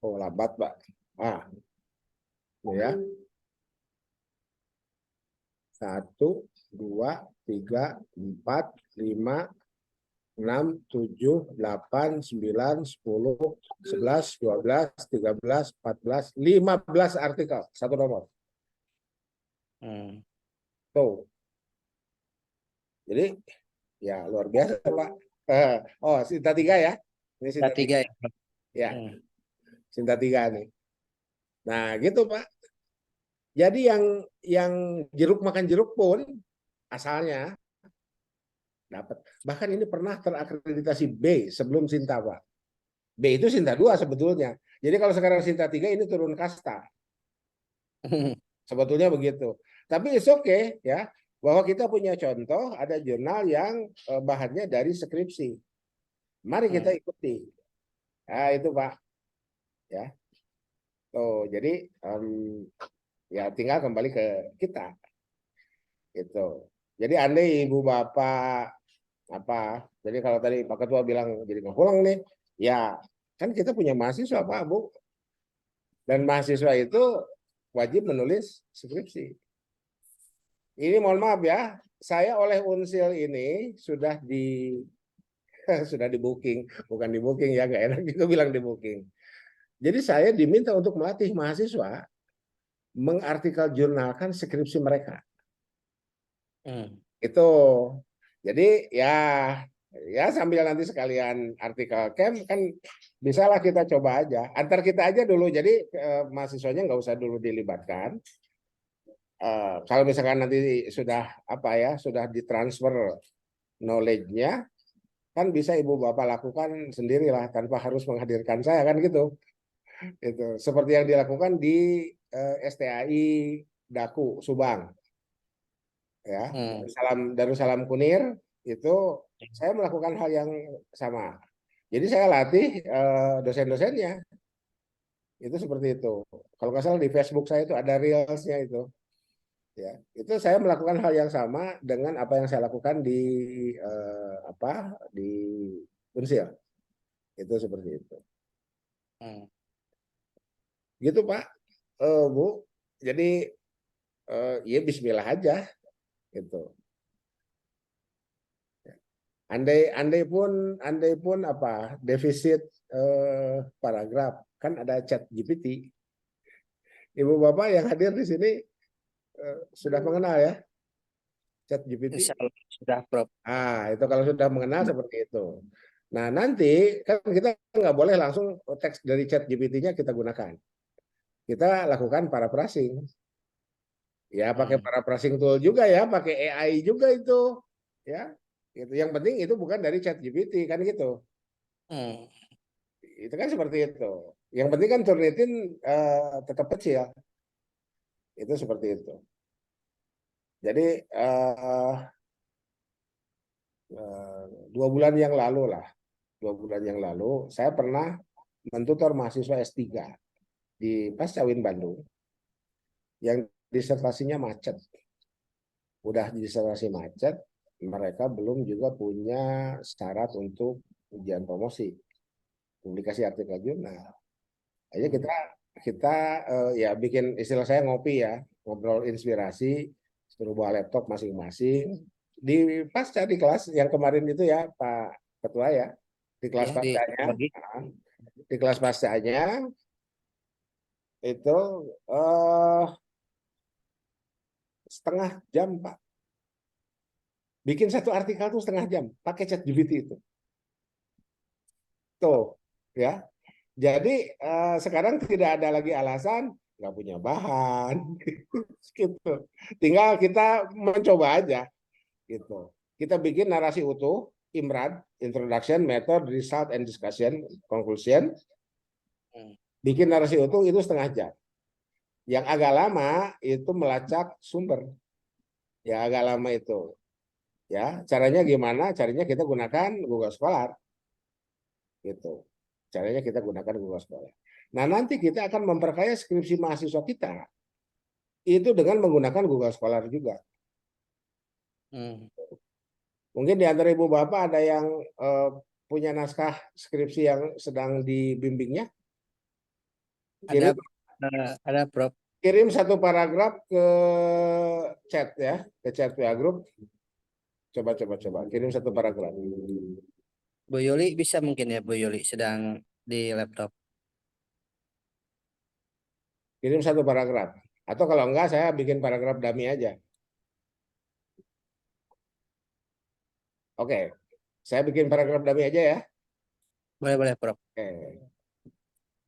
Oh, lambat, Pak. Ini ya. 1, 2, 3, 4, 5, 6, 7, 8, 9, 10, 11, 12, 13, 14, 15 artikel. Satu nomor. Tuh. Jadi, ya luar biasa, Pak. Oh, Sinta 3 ya. Ini Sinta 3. Ya. Ya, Sinta 3 nih. Nah, gitu, Pak. Jadi yang jeruk makan jeruk pun asalnya dapat. Bahkan ini pernah terakreditasi B sebelum Sinta, Pak. B itu Sinta 2 sebetulnya. Jadi kalau sekarang Sinta 3 ini turun kasta. Sebetulnya begitu. Tapi it's okay ya, bahwa kita punya contoh ada jurnal yang bahannya dari skripsi. Mari kita ikuti. Nah, itu Pak. Ya. Tuh, jadi ya tinggal kembali ke kita. Itu. Jadi andai ibu bapak apa? Jadi kalau tadi Pak Ketua bilang jadi nggak pulang nih, ya kan kita punya mahasiswa Pak Bu, dan mahasiswa itu wajib menulis skripsi. Ini mohon maaf ya, saya oleh Unsil ini sudah sudah di booking, bukan di booking ya, nggak enak juga bilang di booking. Jadi saya diminta untuk melatih mahasiswa mengartikel jurnalkan skripsi mereka. Itu. Jadi ya sambil nanti sekalian artikel camp kan bisalah kita coba aja. Antar kita aja dulu. Jadi mahasiswanya nggak usah dulu dilibatkan. Kalau misalkan nanti sudah sudah ditransfer knowledge-nya, kan bisa ibu bapak lakukan sendirilah tanpa harus menghadirkan saya kan gitu. Itu seperti yang dilakukan di STAI Daku Subang. Ya, Darussalam Kunir itu saya melakukan hal yang sama. Jadi saya latih dosen-dosennya itu seperti itu. Kalau nggak salah di Facebook saya itu ada reelsnya itu. Ya, itu saya melakukan hal yang sama dengan apa yang saya lakukan di Unsil. Itu seperti itu. Gitu Pak, Bu. Jadi ya Bismillah aja gitu. Andai pun apa defisit paragraf kan ada chat GPT. Ibu bapak yang hadir di sini sudah mengenal ya chat GPT. Insya Allah sudah Prof. Itu kalau sudah mengenal seperti itu. Nah nanti kan kita nggak boleh langsung teks dari chat GPT-nya kita gunakan. Kita lakukan paraphrasing. Ya pakai paraphrasing tool juga ya, pakai AI juga itu. Ya, itu yang penting itu bukan dari chat GPT kan gitu. Itu kan seperti itu. Yang penting kan Turnitin tetap kecil. Itu seperti itu. Jadi 2 bulan yang lalu lah, 2 bulan yang lalu saya pernah mentutor mahasiswa S3 di Pascawin Bandung yang disertasinya macet. Udah disertasi macet, mereka belum juga punya syarat untuk ujian promosi, publikasi artikel jurnal. Aja kita ya bikin istilah saya ngopi ya, ngobrol inspirasi, suruh bawa laptop masing-masing di pasca di kelas yang kemarin itu ya Pak Ketua ya, di kelas Ya, pascanya, di kelas pascanya itu setengah jam Pak, bikin satu artikel tuh setengah jam pakai chat GPT itu, tuh ya. Jadi sekarang tidak ada lagi alasan nggak punya bahan, gitu. Tinggal kita mencoba aja, gitu. Kita bikin narasi utuh, Imran, introduction, method, result, and discussion, conclusion. Bikin narasi utuh itu setengah jam. Yang agak lama itu melacak sumber. Ya agak lama itu. Ya, caranya gimana? Caranya kita gunakan Google Scholar. Gitu. Caranya kita gunakan Google Scholar. Nah, nanti kita akan memperkaya skripsi mahasiswa kita itu dengan menggunakan Google Scholar juga. Mungkin di antara ibu bapak ada yang punya naskah skripsi yang sedang dibimbingnya. Ada Prof. Kirim satu paragraf ke chat ya, ke chat WA Group. Coba kirim satu paragraf. Bu Yuli bisa mungkin ya, Bu Yuli sedang di laptop. Kirim satu paragraf. Atau kalau enggak saya bikin paragraf dummy aja. Oke. Saya bikin paragraf dummy aja ya. Boleh Prof. Oke.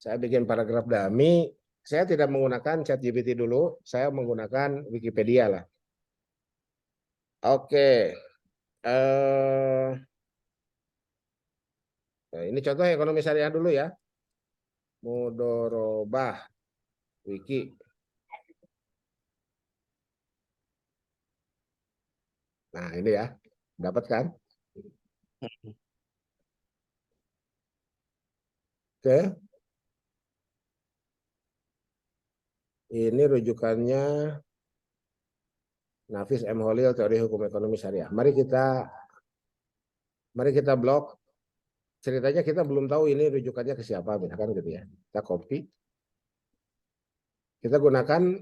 Saya bikin paragraf dummy. Saya tidak menggunakan ChatGPT dulu. Saya menggunakan Wikipedia lah. Oke. Nah, ini contoh ekonomi syariah dulu ya. Mudorobah Wiki. Nah, ini ya. Dapat kan? Oke. Ini rujukannya Nafis M. Holil, Teori Hukum Ekonomi Syariah. Mari kita blok. Ceritanya kita belum tahu ini rujukannya ke siapa, misalkan gitu ya. Kita copy. Kita gunakan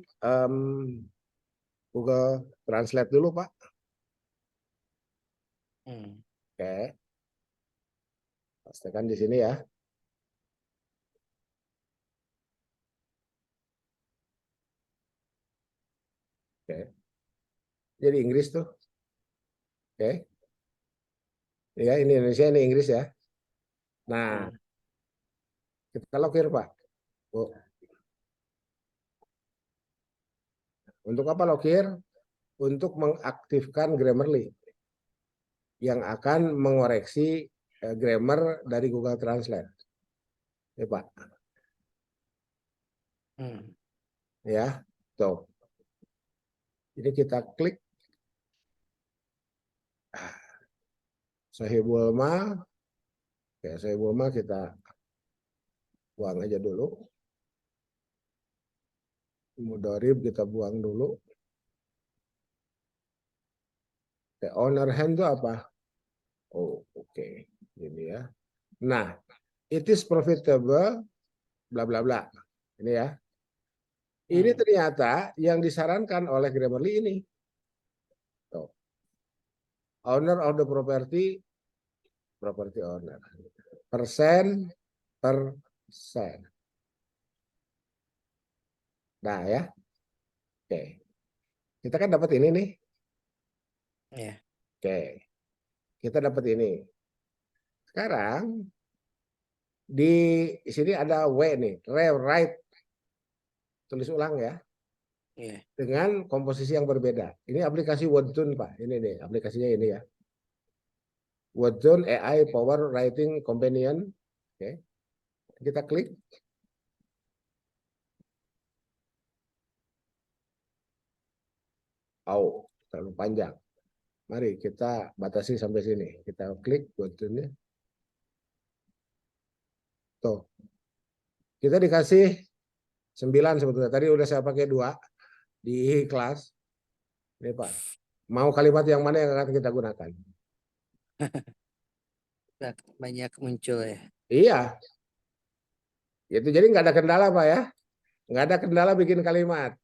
Google Translate dulu, Pak. Oke. Pastikan di sini ya. Oke. Jadi Inggris tuh. Oke. Ya, ini Indonesia, ini Inggris ya. Nah, kita lokir, Pak. Oh. Untuk apa lokir? Untuk mengaktifkan Grammarly yang akan mengoreksi grammar dari Google Translate. Ya, Pak. Ya, tuh. Ini kita klik. Sahibul Ma. Oke, Sahibul Ma kita buang aja dulu. Mudorib kita buang dulu. Oke, owner hand itu apa? Oh, oke. Ini ya. Nah, it is profitable, bla bla bla. Ini ya. Ini ternyata yang disarankan oleh Grammarly ini. Tuh. Owner of the property owner. Persen. Nah ya. Oke. Kita kan dapat ini nih. Oke. Kita dapat ini. Sekarang di sini ada W nih, rewrite. Tulis ulang ya. Dengan komposisi yang berbeda. Ini aplikasi Wordtune, Pak. Ini nih, aplikasinya ini ya. Wordtune AI Power Writing Companion. Oke. Kita klik. Oh, terlalu panjang. Mari kita batasi sampai sini. Kita klik Wordtune-nya. Tuh. Kita dikasih 9 sebetulnya. Tadi udah saya pakai 2 di kelas. Ini Pak. Mau kalimat yang mana yang akan kita gunakan? Banyak muncul ya. Iya. Itu jadi nggak ada kendala, Pak ya. Nggak ada kendala bikin kalimat.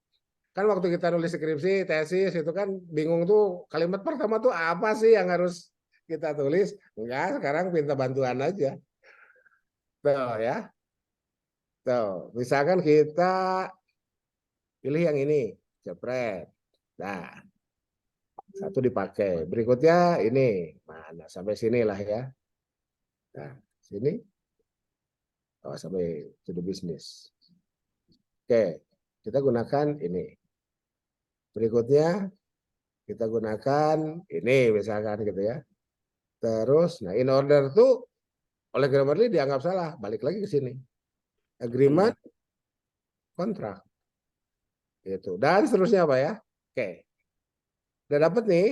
Kan waktu kita nulis skripsi, tesis, itu kan bingung tuh kalimat pertama tuh apa sih yang harus kita tulis. Enggak, sekarang minta bantuan aja. Tuh ya. Tuh, misalkan kita pilih yang ini. Jepret. Nah, satu dipakai. Berikutnya ini. Mana sampai sinilah ya. Nah, sini. Oh, sampai to the business. Oke, kita gunakan ini. Berikutnya kita gunakan ini misalkan gitu ya. Terus, nah in order tuh oleh Grammarly dianggap salah. Balik lagi ke sini. Agreement, kontrak. Itu. Dan seterusnya Pak ya. Oke. Udah dapat nih.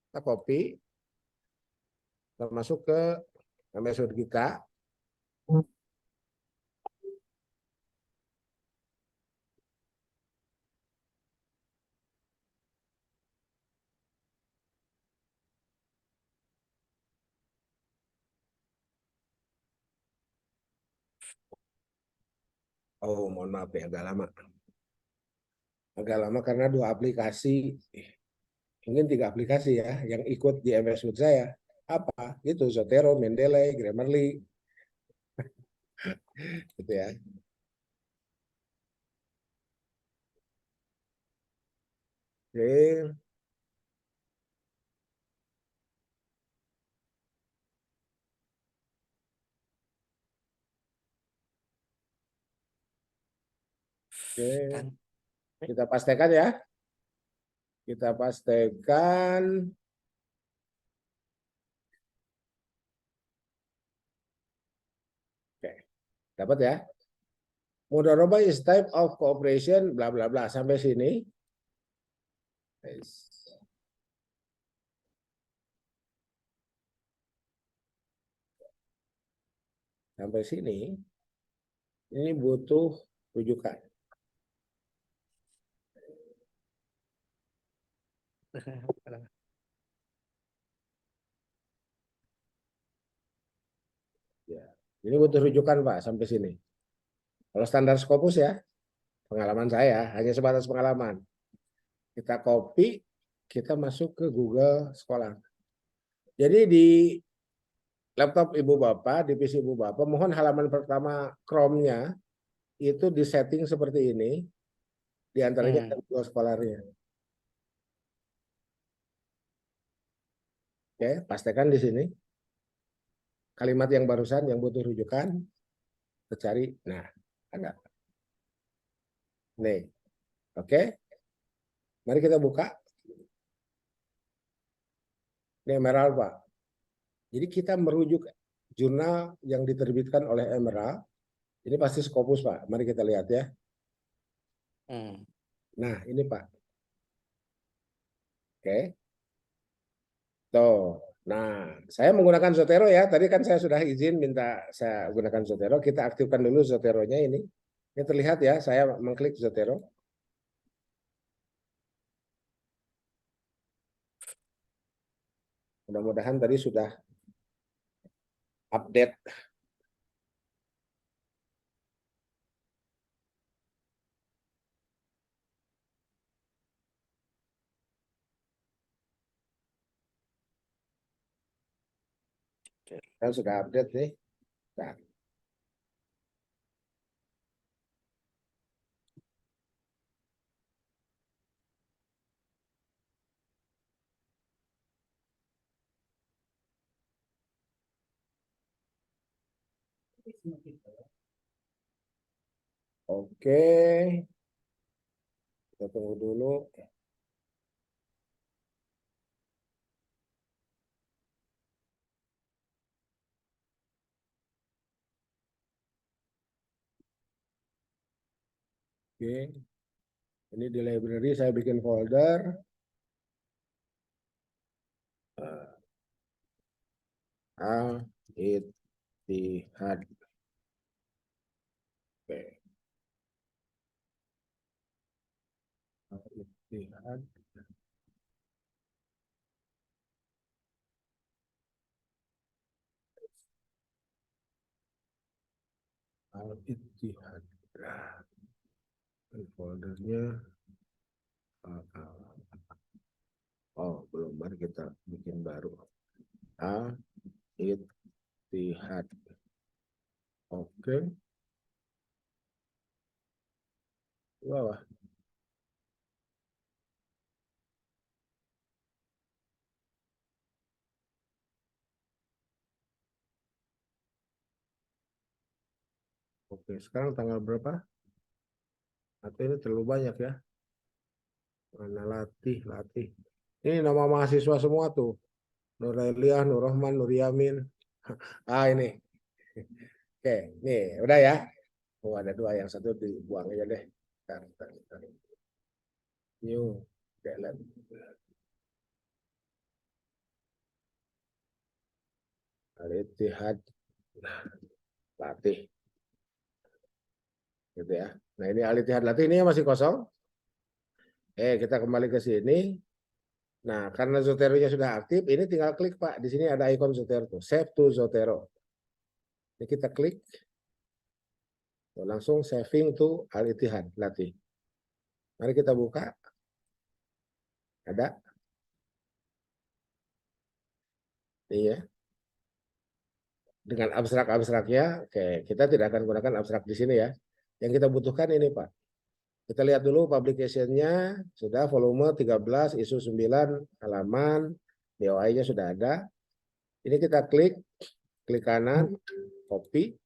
Kita copy. Kita masuk ke episode kita. Oh, mohon maaf ya, agak lama. Agak lama karena 2 aplikasi, mungkin 3 aplikasi ya, yang ikut di MS Word saya. Apa? Itu Zotero, Mendeley, Grammarly. Gitu ya. Oke. Oke. Kita pastikan ya. Kita pastikan. Oke. Dapat ya. Mudharabah is type of cooperation bla bla bla sampai sini. sampai sini ini butuh rujukan. Ya. Ini butuh rujukan Pak sampai sini. Kalau standar Scopus ya, pengalaman saya hanya sebatas pengalaman. Kita copy, kita masuk ke Google Scholar. Jadi di laptop Ibu Bapak, di PC Ibu Bapak, mohon halaman pertama Chrome-nya itu disetting seperti ini. Di antaranya ada Google Scholar-nya. Oke, pastikan di sini. Kalimat yang barusan yang butuh rujukan, kita cari. Nah, ada. Nih, oke. Mari kita buka. Ini Emerald, Pak. Jadi kita merujuk jurnal yang diterbitkan oleh Emerald. Ini pasti Scopus, Pak. Mari kita lihat ya. Nah, ini Pak. Oke. Tuh. Nah, saya menggunakan Zotero ya. Tadi kan saya sudah izin minta saya gunakan Zotero. Kita aktifkan dulu Zoteronya ini. Ini terlihat ya, saya mengklik Zotero. Mudah-mudahan tadi sudah update. Kan sudah update nih. Nah. Oke, kita tunggu dulu. Oke, ini di library saya bikin folder. Al-Ittihad. Oke. Al-Ittihad. Al-Ittihad. Nah, foldernya. Oh, belum. Mari kita bikin baru. Al-Ittihad. Oke. Bawah. Oke, sekarang tanggal berapa? Atau ini terlalu banyak ya? Mana latih. Ini nama mahasiswa semua tuh. Nureliah, Nur Rahman, Nur Yamin. Ah, ini. Oke, nih udah ya. Oh, ada dua, yang satu dibuang aja deh. Bentar. New Talent. Al-Ittihad Latih. Gitu ya. Nah, ini Al-Ittihad Latih ini masih kosong. Kita kembali ke sini. Nah, karena Zotero-nya sudah aktif, ini tinggal klik Pak. Di sini ada ikon Zotero tuh. Save to Zotero. Ini kita klik. Langsung saving to Al-Ittihad Latih. Mari kita buka. Ada. Iya. Dengan abstrak-abstraknya, oke, kita tidak akan gunakan abstrak di sini ya. Yang kita butuhkan ini Pak. Kita lihat dulu publication-nya, sudah volume 13, isu 9, halaman, DOI-nya sudah ada. Ini kita klik kanan, copy,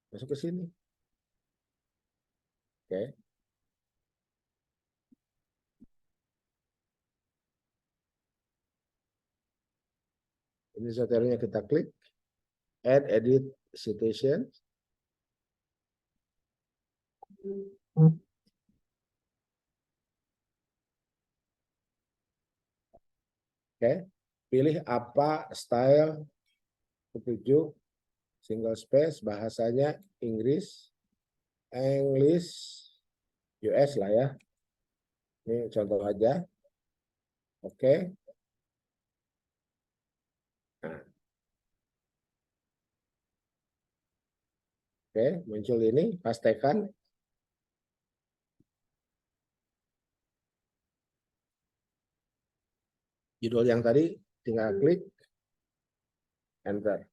masuk ke sini. Oke. Ini Zoteronya kita klik, add edit citation. Oke, pilih apa style, ketujuh, single space, bahasanya Inggris, English, US lah ya. Ini contoh aja. Oke. Nah, oke, muncul ini, pastekan. Judul yang tadi tinggal klik, enter.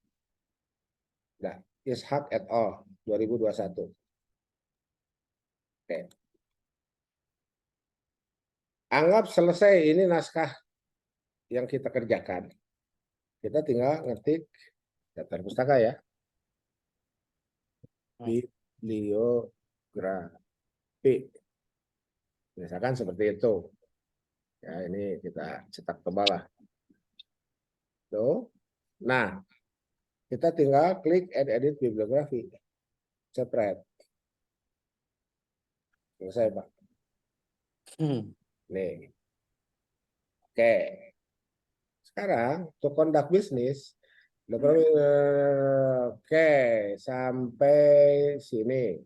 Nah, Ishak et al. 2021. Oke. Anggap selesai ini naskah yang kita kerjakan. Kita tinggal ngetik daftar pustaka ya. Bibliografi. Misalkan seperti itu. Ya, ini kita cetak tebal lah. Tuh. Nah, kita tinggal klik add edit bibliografi. Spread. Selesai, Pak. Nih. Oke. Sekarang, to conduct business. Oke, sampai sini.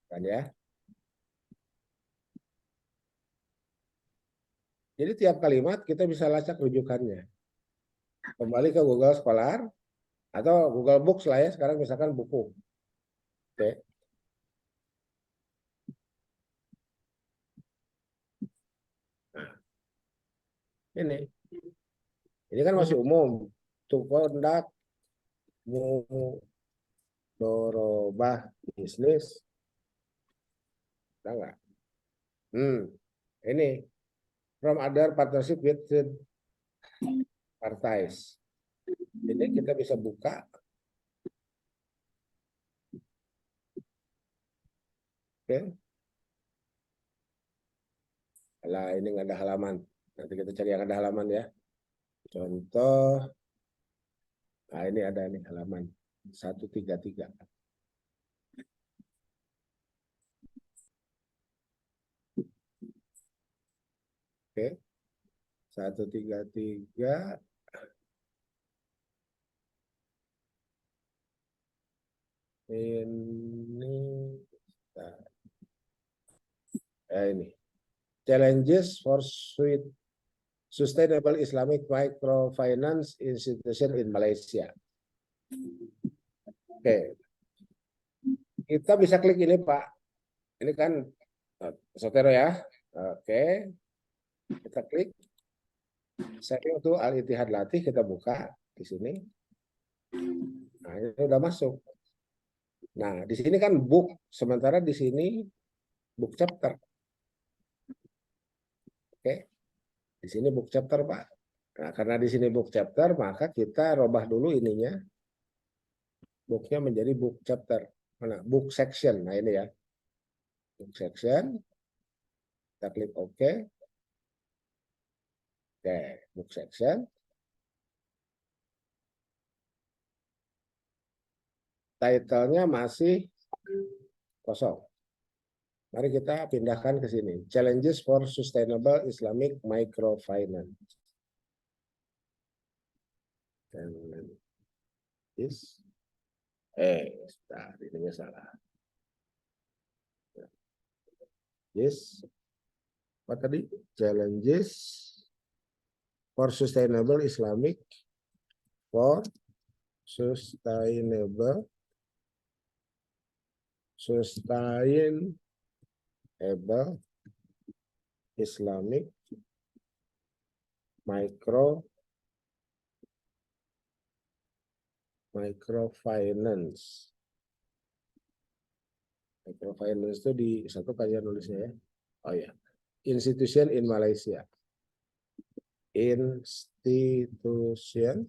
Kan ya. Jadi tiap kalimat kita bisa lacak rujukannya. Kembali ke Google Scholar atau Google Books lah ya. Sekarang misalkan buku. Oke. Nah, ini kan masih umum. To conduct mudorobah bisnis. Tahu nggak? Ini from other partnership with parties. Ini kita bisa buka. Oke. Lah, ini nggak ada halaman. Nanti kita cari yang ada halaman ya. Contoh. Nah, ini ada nih halaman 133. Oke. 133. Ini. Ini. Challenges for Sustainable Islamic Microfinance Institution in Malaysia. Oke. Kita bisa klik ini, Pak. Ini kan Sotero ya. Oke. Kita klik. Setting untuk Al-Ittihad Latih kita buka di sini. Nah, ini udah masuk. Nah, di sini kan book, sementara di sini book chapter. Oke. Di sini book chapter, Pak. Nah, karena di sini book chapter, maka kita robah dulu ininya. Booknya menjadi book chapter. Mana? Book section. Nah, ini ya. Book section. Kita klik OK. Oke, book section. Title-nya masih kosong. Mari kita pindahkan ke sini. Challenges for Sustainable Islamic Microfinance. Ini salah. Yes. Apa tadi? Challenges for Sustainable Islamic Sustainable Islamic Microfinance. Microfinance itu di satu kajian nulisnya ya. Oh ya. Institution in Malaysia. Institution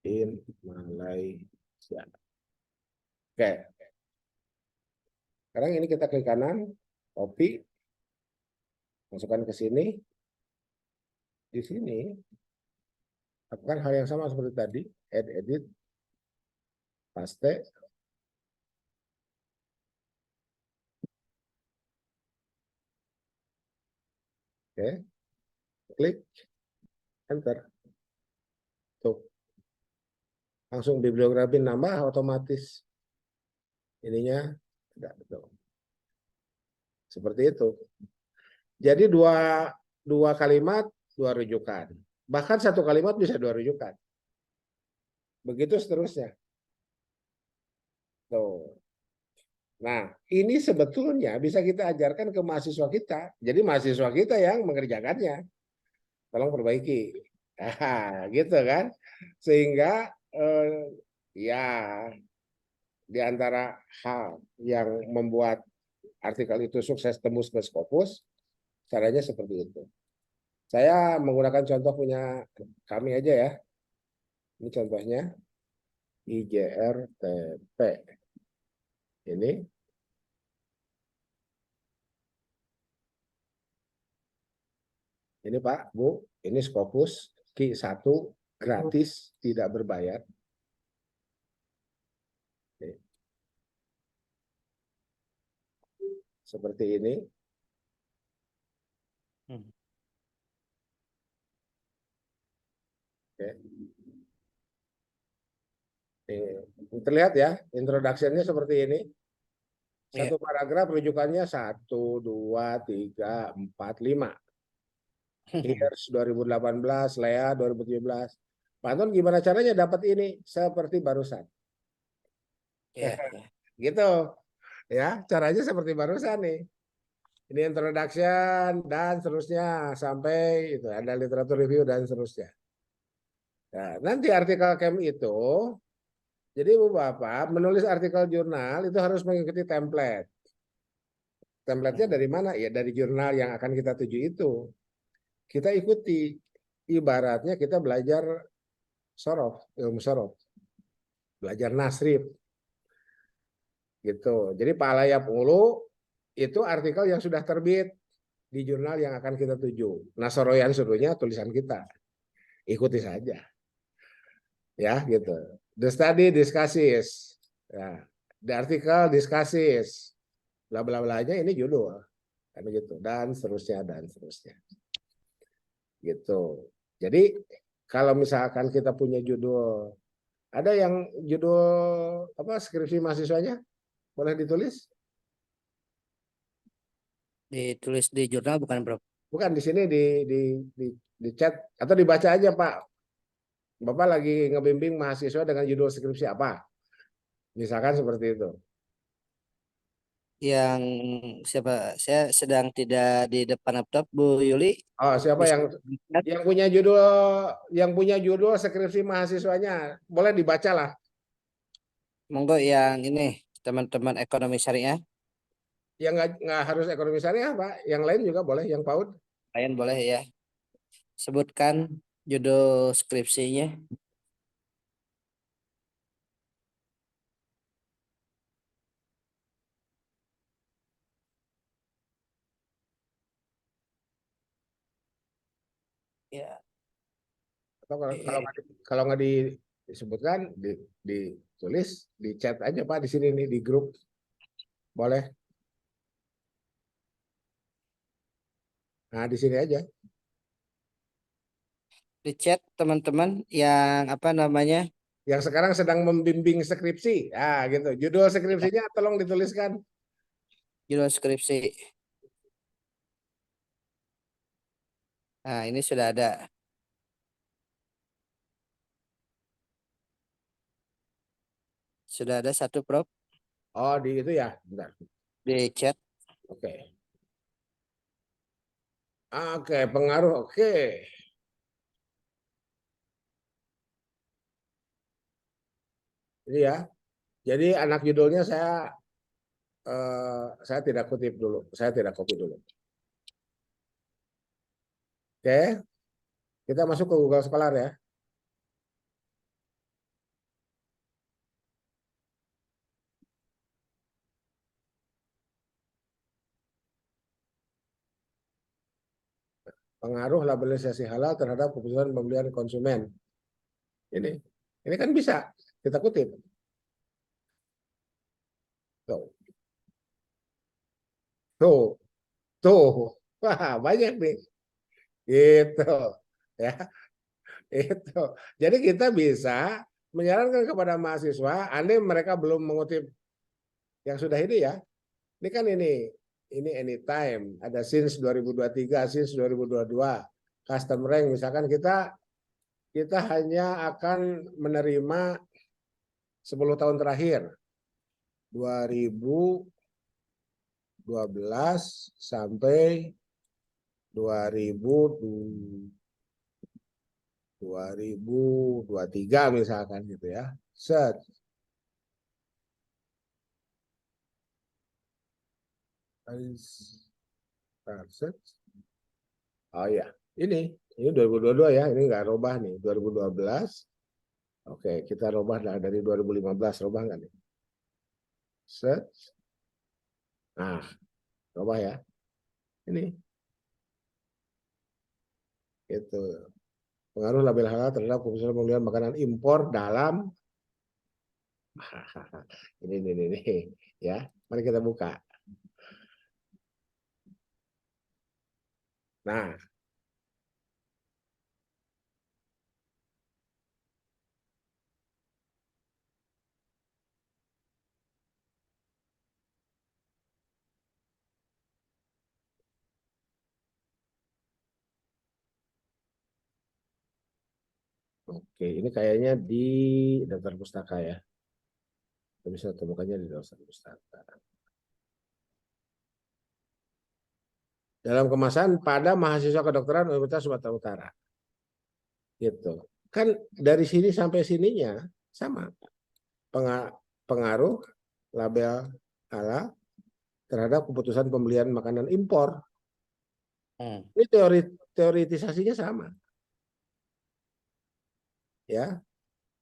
in Malaysia. Oke. Sekarang ini kita klik kanan, copy, masukkan ke sini. Di sini, lakukan hal yang sama seperti tadi, add edit, paste. Oke, klik, enter. tuh langsung bibliografi nambah otomatis ininya tidak betul. Seperti itu. Jadi dua kalimat, dua rujukan. Bahkan satu kalimat bisa dua rujukan. Begitu seterusnya. Tuh. Nah, ini sebetulnya bisa kita ajarkan ke mahasiswa kita. Jadi mahasiswa kita yang mengerjakannya. Tolong perbaiki. Gitu kan. Sehingga ya di antara hal yang membuat artikel itu sukses tembus ke Scopus, caranya seperti itu. Saya menggunakan contoh punya kami aja ya. Ini contohnya IJRTP. Ini Pak, Bu, ini Scopus Q1 gratis, tidak berbayar. Seperti ini. Oke. Terlihat ya, introduction-nya seperti ini. Satu paragraf rujukannya 1, 2, 3, 4, 5. Years 2018, Lea 2017. Pak Anton gimana caranya dapat ini? Seperti barusan. Ya. Gitu. Ya, caranya seperti barusan nih. Ini introduction dan seterusnya sampai itu ada literatur review dan seterusnya. Nah, nanti artikel KEM itu, jadi Ibu Bapak menulis artikel jurnal itu harus mengikuti template. Template-nya dari mana? Ya dari jurnal yang akan kita tuju itu. Kita ikuti. Ibaratnya kita belajar sorof, ilmu sorof. Belajar nasrif. Gitu. Jadi Pak Layap Ulu itu artikel yang sudah terbit di jurnal yang akan kita tuju. Nah, soroyan suruhnya tulisan kita. Ikuti saja. Ya, gitu. The study discusses. Ya. The article discusses. Bla bla blanya ini judul. Kan gitu. Dan seterusnya dan seterusnya. Gitu. Jadi kalau misalkan kita punya judul, ada yang judul apa skripsi mahasiswanya boleh ditulis? Ditulis di jurnal bukan, Bro? Bukan di sini di chat atau dibaca aja Pak. Bapak lagi ngebimbing mahasiswa dengan judul skripsi apa? Misalkan seperti itu. Yang siapa? Saya sedang tidak di depan laptop, Bu Yuli. Oh, siapa Bisa yang yang punya judul skripsi mahasiswanya boleh dibaca lah. monggo yang ini teman-teman ekonomi syariah. Yang nggak harus ekonomi syariah Pak, yang lain juga boleh, yang PAUD. Kalian boleh ya sebutkan judul skripsinya. Ya. Atau kalau nggak disebutkan ditulis di chat aja Pak di sini nih di grup boleh. Nah di sini aja. Di chat teman-teman yang apa namanya? Yang sekarang sedang membimbing skripsi, gitu. Judul skripsinya tolong dituliskan. Judul skripsi. Nah, ini sudah ada satu, Prof, Oh di itu ya, bentar. di chat. Oke. Oke, pengaruh. Oke. Ini ya. Jadi anak judulnya saya tidak kutip dulu. Saya tidak copy dulu. Oke. Kita masuk ke Google Scholar ya. Pengaruh labelisasi halal terhadap keputusan pembelian konsumen. Ini kan bisa kita kutip. Tuh. Tuh. Tuh. Wah, banyak nih. Gitu. Ya. Itu. Jadi kita bisa menyarankan kepada mahasiswa, andai mereka belum mengutip yang sudah ini ya. Ini kan ini anytime, ada since 2023, since 2022, custom rank misalkan kita hanya akan menerima 10 tahun terakhir 2012 sampai 2023 misalkan gitu ya. Set. Set. Oh ya, ini 2022 ya, ini nggak robah nih, 2012. Oke, kita robah dari 2015, robah nggak nih? Set. Nah, robah ya. Ini itu pengaruh label halal terhadap keputusan pembelian makanan impor dalam ini ya. Mari kita buka. Nah, oke, ini kayaknya di daftar pustaka ya. Kita bisa temukannya di daftar pustaka. Dalam kemasan pada mahasiswa kedokteran Universitas Sumatera Utara. Gitu. Kan dari sini sampai sininya sama. Pengaruh label halal terhadap keputusan pembelian makanan impor. Ini teoritisasinya sama. Ya.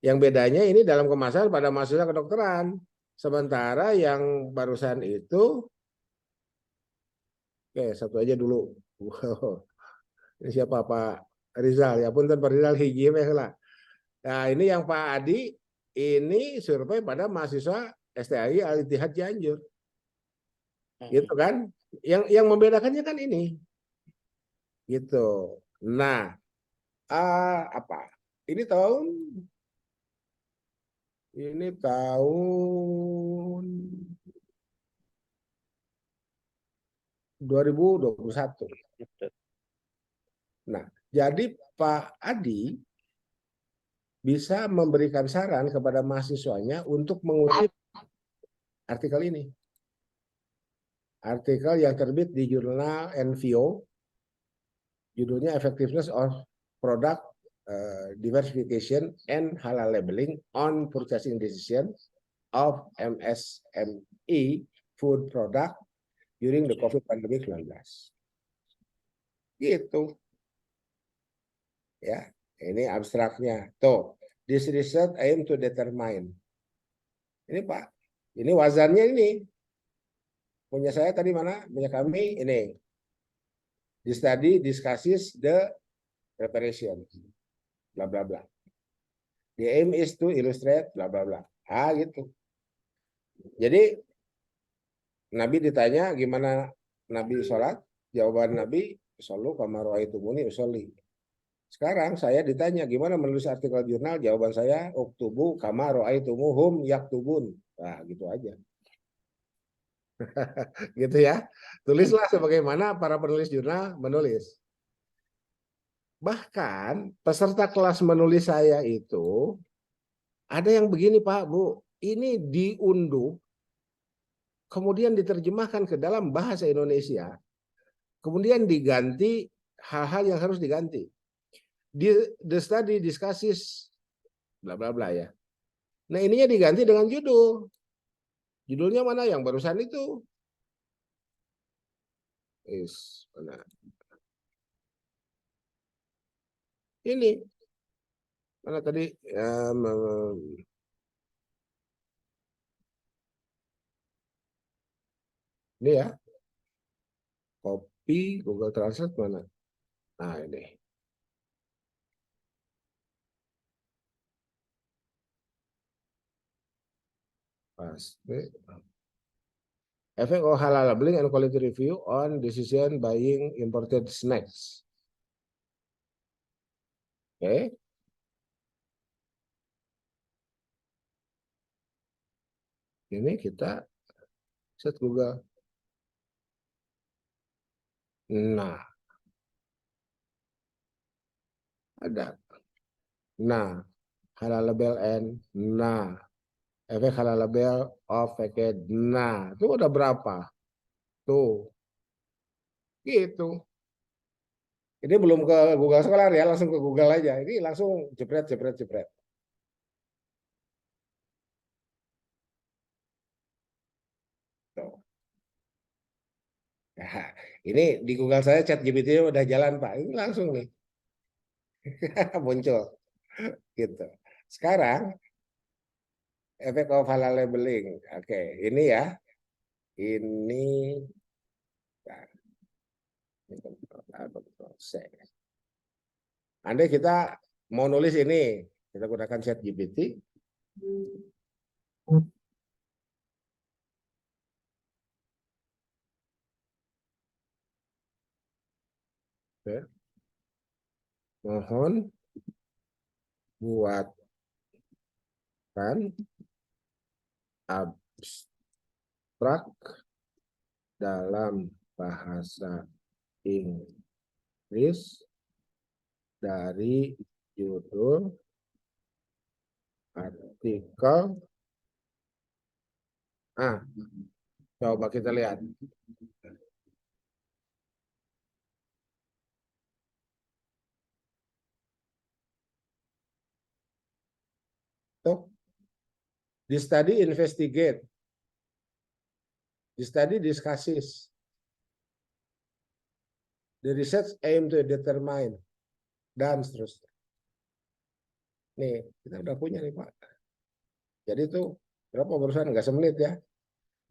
Yang bedanya ini dalam kemasan pada mahasiswa kedokteran. Sementara yang barusan itu, oke, satu aja dulu. Wow. Ini siapa Pak Rizal? Ya punten Pak Rizal hiji lah. Nah ini yang Pak Adi, ini survei pada mahasiswa STAI Al-Ittihad Cianjur. Gitu kan? Yang membedakannya kan ini. Gitu. Nah, apa? Ini tahun 2021. Nah, jadi Pak Adi bisa memberikan saran kepada mahasiswanya untuk mengutip artikel ini. Artikel yang terbit di jurnal NVO, judulnya Effectiveness of Product Diversification and Halal Labeling on Purchasing Decision of MSME Food Product during the COVID pandemic 19. Gitu. Ya, ini abstraknya. Tuh, this research aim to determine. Ini Pak, ini wazannya ini. Punya saya tadi mana? Punya kami ini. The study discusses the preparation. Bla bla bla. The aim is to illustrate bla bla bla. Gitu. Jadi Nabi ditanya gimana Nabi sholat, jawaban Nabi solu kama raaitumuni usolli. Sekarang saya ditanya gimana menulis artikel jurnal, jawaban saya uktubu kama raaitumuhum yaktubun. Nah, gitu aja. Gitu ya. Tulislah sebagaimana para penulis jurnal menulis. Bahkan peserta kelas menulis saya itu ada yang begini Pak, Bu, ini diunduh kemudian diterjemahkan ke dalam bahasa Indonesia, kemudian diganti hal-hal yang harus diganti. The study discusses bla bla bla ya. Nah, ininya diganti dengan judul. Judulnya mana yang barusan itu? Mana? Ini mana tadi? Ini ya. Copy Google Translate mana? Nah, ini. Pasti. Effect of halal labeling and quality review on decision buying imported snacks. Oke. Ini kita set Google. Nah, ada. Nah, halal label N. Nah, efek halal label of packet. Nah, itu udah berapa? Tuh, gitu. Ini belum ke Google Scholar ya, langsung ke Google aja. Ini langsung jepret, jepret, jepret. Tuh. Nah, ini di Google saya ChatGPT udah jalan Pak. Ini langsung nih muncul gitu. Sekarang efek of halal labeling. Oke, ini ya. Ini nah, ini proses. Andai kita mau nulis ini, kita gunakan ChatGPT. Oke. Mohon buatkan abstrak dalam bahasa Inggris dari judul artikel. Coba kita lihat. Tuh, di study investigate, di study discusses, the research aim to determine, dan seterusnya. Nih, kita udah punya nih Pak. Jadi itu berapa barusan? Nggak semenit ya.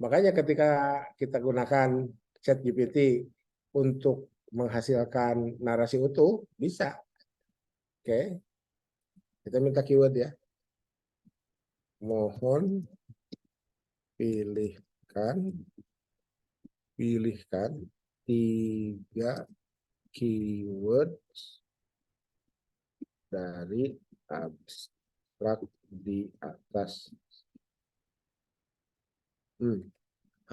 Makanya ketika kita gunakan ChatGPT untuk menghasilkan narasi utuh, bisa. Oke, kita minta keyword ya. Mohon pilihkan 3 keyword dari abstrak di atas.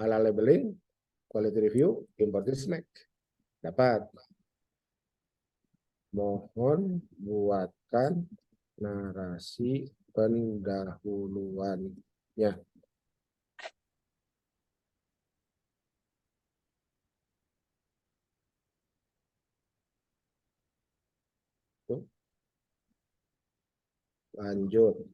Halal labeling, quality review, imported snack. Dapat. Mohon buatkan narasi pendahuluannya. Tuh. Lanjut.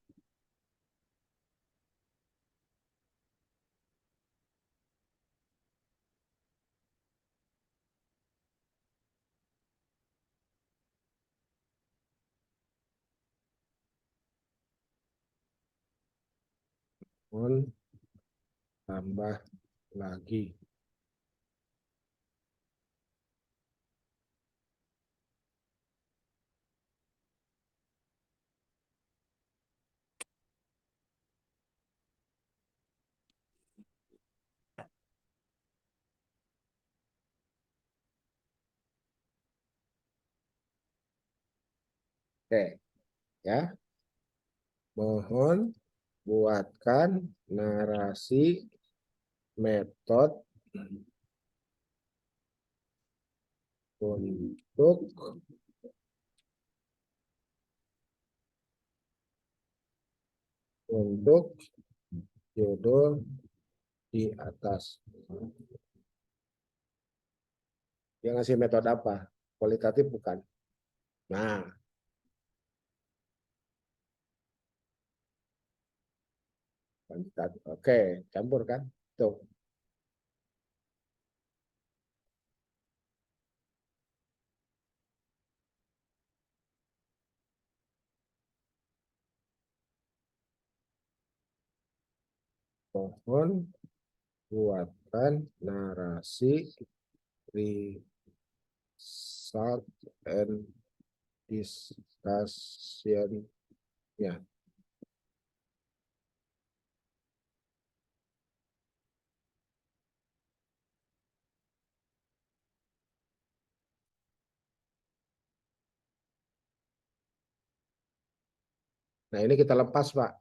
Mohon tambah lagi. Oke, ya. Mohon buatkan narasi metode untuk judul di atas. Dia ngasih metode apa? Kualitatif bukan? Nah, kualitatif. Oke, campur kan? Tuh. Mohon buatkan narasi result and discussion-nya. Nah, ini kita lepas, Pak.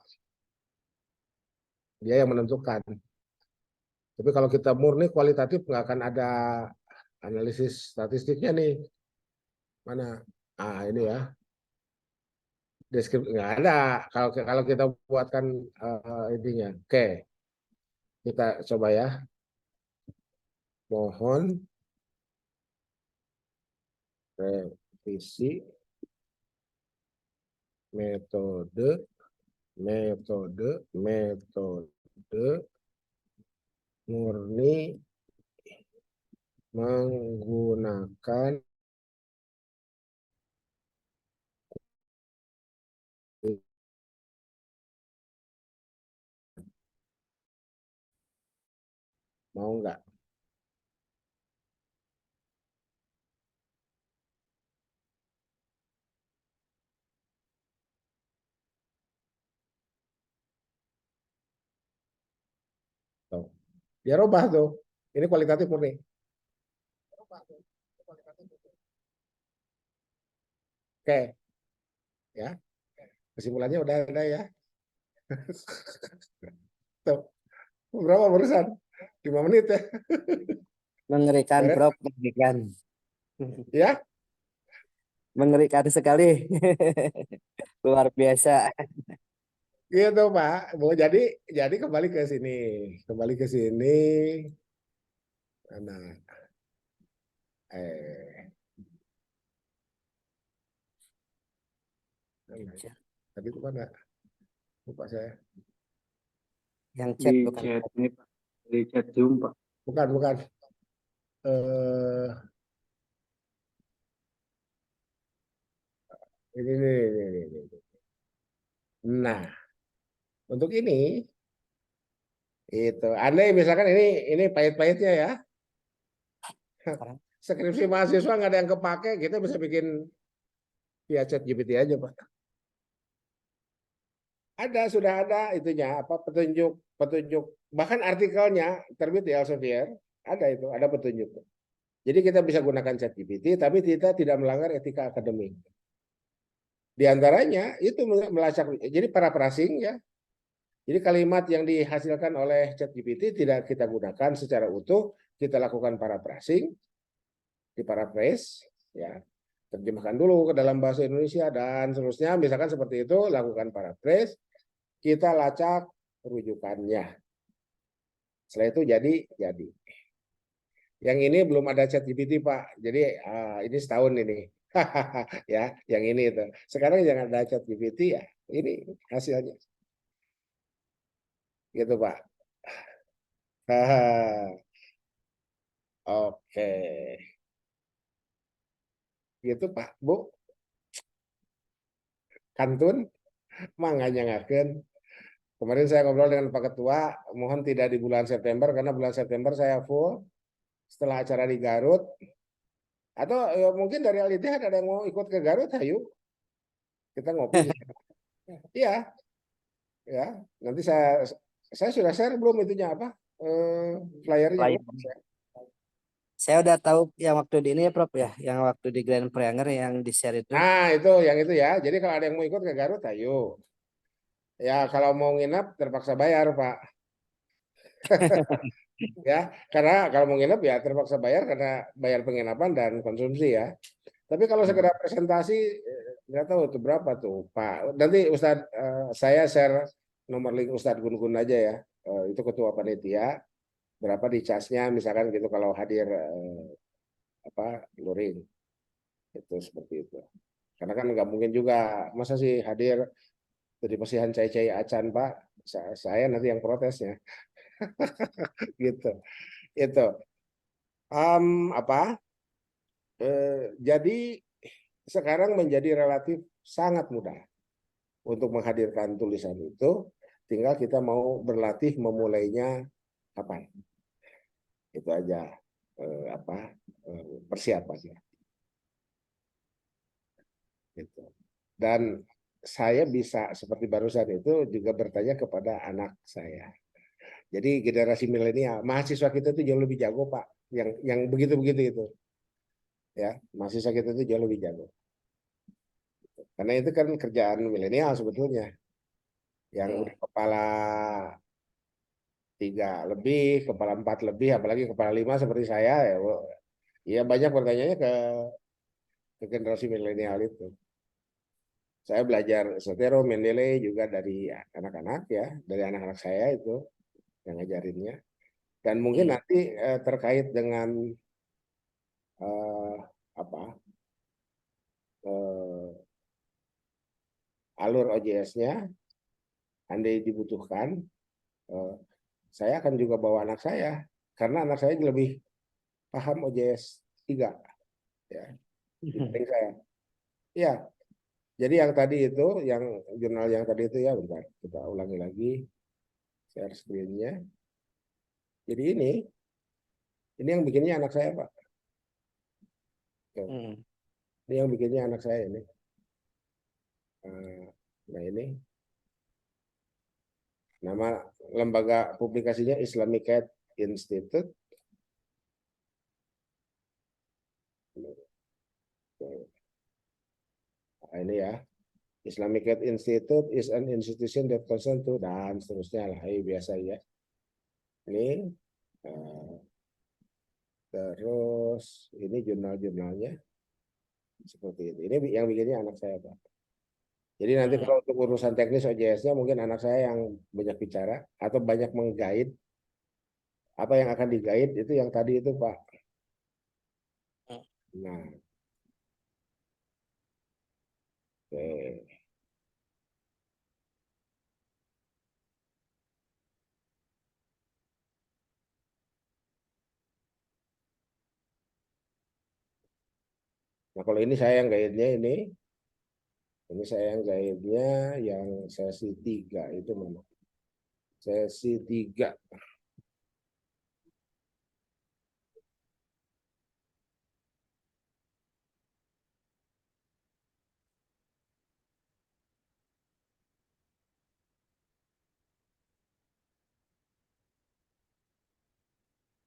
dia yang menentukan. Tapi kalau kita murni kualitatif nggak akan ada analisis statistiknya nih. Mana? Ah ini ya. Deskripsi nggak ada. Kalau kita buatkan intinya. Oke, kita coba ya. Mohon revisi metode murni menggunakan mau nggak? Tuh. Dia rubah tuh. Ini kualitatif murni. Oke, ya. Kesimpulannya udah ada ya. Tuh. Berapa barusan? 5 menit ya. Mengerikan, Beres? Prof. Mengerikan. Ya, Mengerikan sekali. Luar biasa. gitu Pak. Mau jadi kembali ke sini. Kembali ke sini. Nah, eh, tadi itu mana? Lupa saya. Yang chat Di bukan. chat ini Pak. Di chat Zoom Pak. Bukan. Eh, ini. Nah, untuk ini itu. Andai misalkan ini pahit-pahitnya ya. Skripsi mahasiswa nggak ada yang kepake, kita bisa bikin via chat GPT aja Pak. Sudah ada itunya apa petunjuk bahkan artikelnya terbit di Elsevier ada petunjuk. Jadi kita bisa gunakan ChatGPT tapi kita tidak melanggar etika akademik. Di antaranya itu melacak jadi paraphrasing ya. Jadi kalimat yang dihasilkan oleh ChatGPT tidak kita gunakan secara utuh, kita lakukan paraphrasing, diparaphrase ya. Terjemahkan dulu ke dalam bahasa Indonesia dan seterusnya misalkan seperti itu, lakukan paraphrase, kita lacak rujukannya. Setelah itu jadi. Yang ini belum ada ChatGPT Pak. Jadi ini setahun ini. Ya, yang ini itu. Sekarang jangan ada ChatGPT ya. Ini hasilnya. Gitu Pak. Oke. Gitu Pak, Bu. Kantun manganya ngakeun. Kemarin saya ngobrol dengan Pak Ketua, mohon tidak di bulan September karena bulan September saya full setelah acara di Garut. Atau ya, mungkin dari Al-Ittihad ada yang mau ikut ke Garut, ayo kita ngopi. Iya, ya. Nanti saya sudah share belum itunya apa? Flyernya Layar. belum. Saya udah tahu yang waktu di ini ya, Prof ya, yang waktu di Grand Pranger yang di share itu. Nah, itu yang itu ya. Jadi kalau ada yang mau ikut ke Garut, ayo. Ya, kalau mau nginep terpaksa bayar, Pak. Ya, karena kalau mau nginep ya terpaksa bayar karena bayar penginapan dan konsumsi ya. Tapi kalau sekedar presentasi, nggak tahu itu berapa tuh, Pak. Nanti Ustadz, saya share nomor link Ustadz Gun-Gun aja ya. Itu ketua panitia. Berapa di casnya, misalkan gitu kalau hadir apa luring. Itu seperti itu. Karena kan nggak mungkin juga, masa sih hadir jadi pasihan cai-cai acan Pak. Saya nanti yang protesnya. Gitu. Itu. Apa? Jadi sekarang menjadi relatif sangat mudah untuk menghadirkan tulisan itu. Tinggal kita mau berlatih memulainya kapan. Itu aja apa persiapannya. Gitu. Dan saya bisa seperti barusan itu juga bertanya kepada anak saya. Jadi generasi milenial, mahasiswa kita itu jauh lebih jago Pak. Yang begitu-begitu itu. Ya, mahasiswa kita itu jauh lebih jago. Karena itu kan kerjaan milenial sebetulnya. Yang udah kepala 3 lebih, kepala 4 lebih, apalagi kepala 5 seperti saya ya. Ya banyak pertanyaannya ke generasi milenial itu. Saya belajar Sotero, Mendeley juga dari anak-anak ya, dari anak-anak saya itu yang ngajarinnya. Dan mungkin nanti terkait dengan apa alur OJS-nya, andai dibutuhkan, saya akan juga bawa anak saya karena anak saya lebih paham OJS 3 ya dibanding saya. Ya, jadi yang tadi itu, yang jurnal yang tadi itu ya, bentar kita ulangi lagi share screen-nya. Jadi ini yang bikinnya anak saya Pak. Ini yang bikinnya anak saya ini. Nah ini nama lembaga publikasinya Islamic Cat Institute. Nah, ini ya, Islamic Cat Institute is an institution that concern to, dan seterusnya lah, biasa ya. Ini terus ini jurnal-jurnalnya seperti itu. Ini yang bikinnya anak saya Pak. Jadi nanti kalau untuk urusan teknis OJS-nya mungkin anak saya yang banyak bicara atau banyak menggait. Apa yang akan digait itu yang tadi itu Pak. Nah, oke. Nah kalau ini saya yang gaitnya ini saya yang gaitnya yang sesi 3 itu mana? Sesi 3.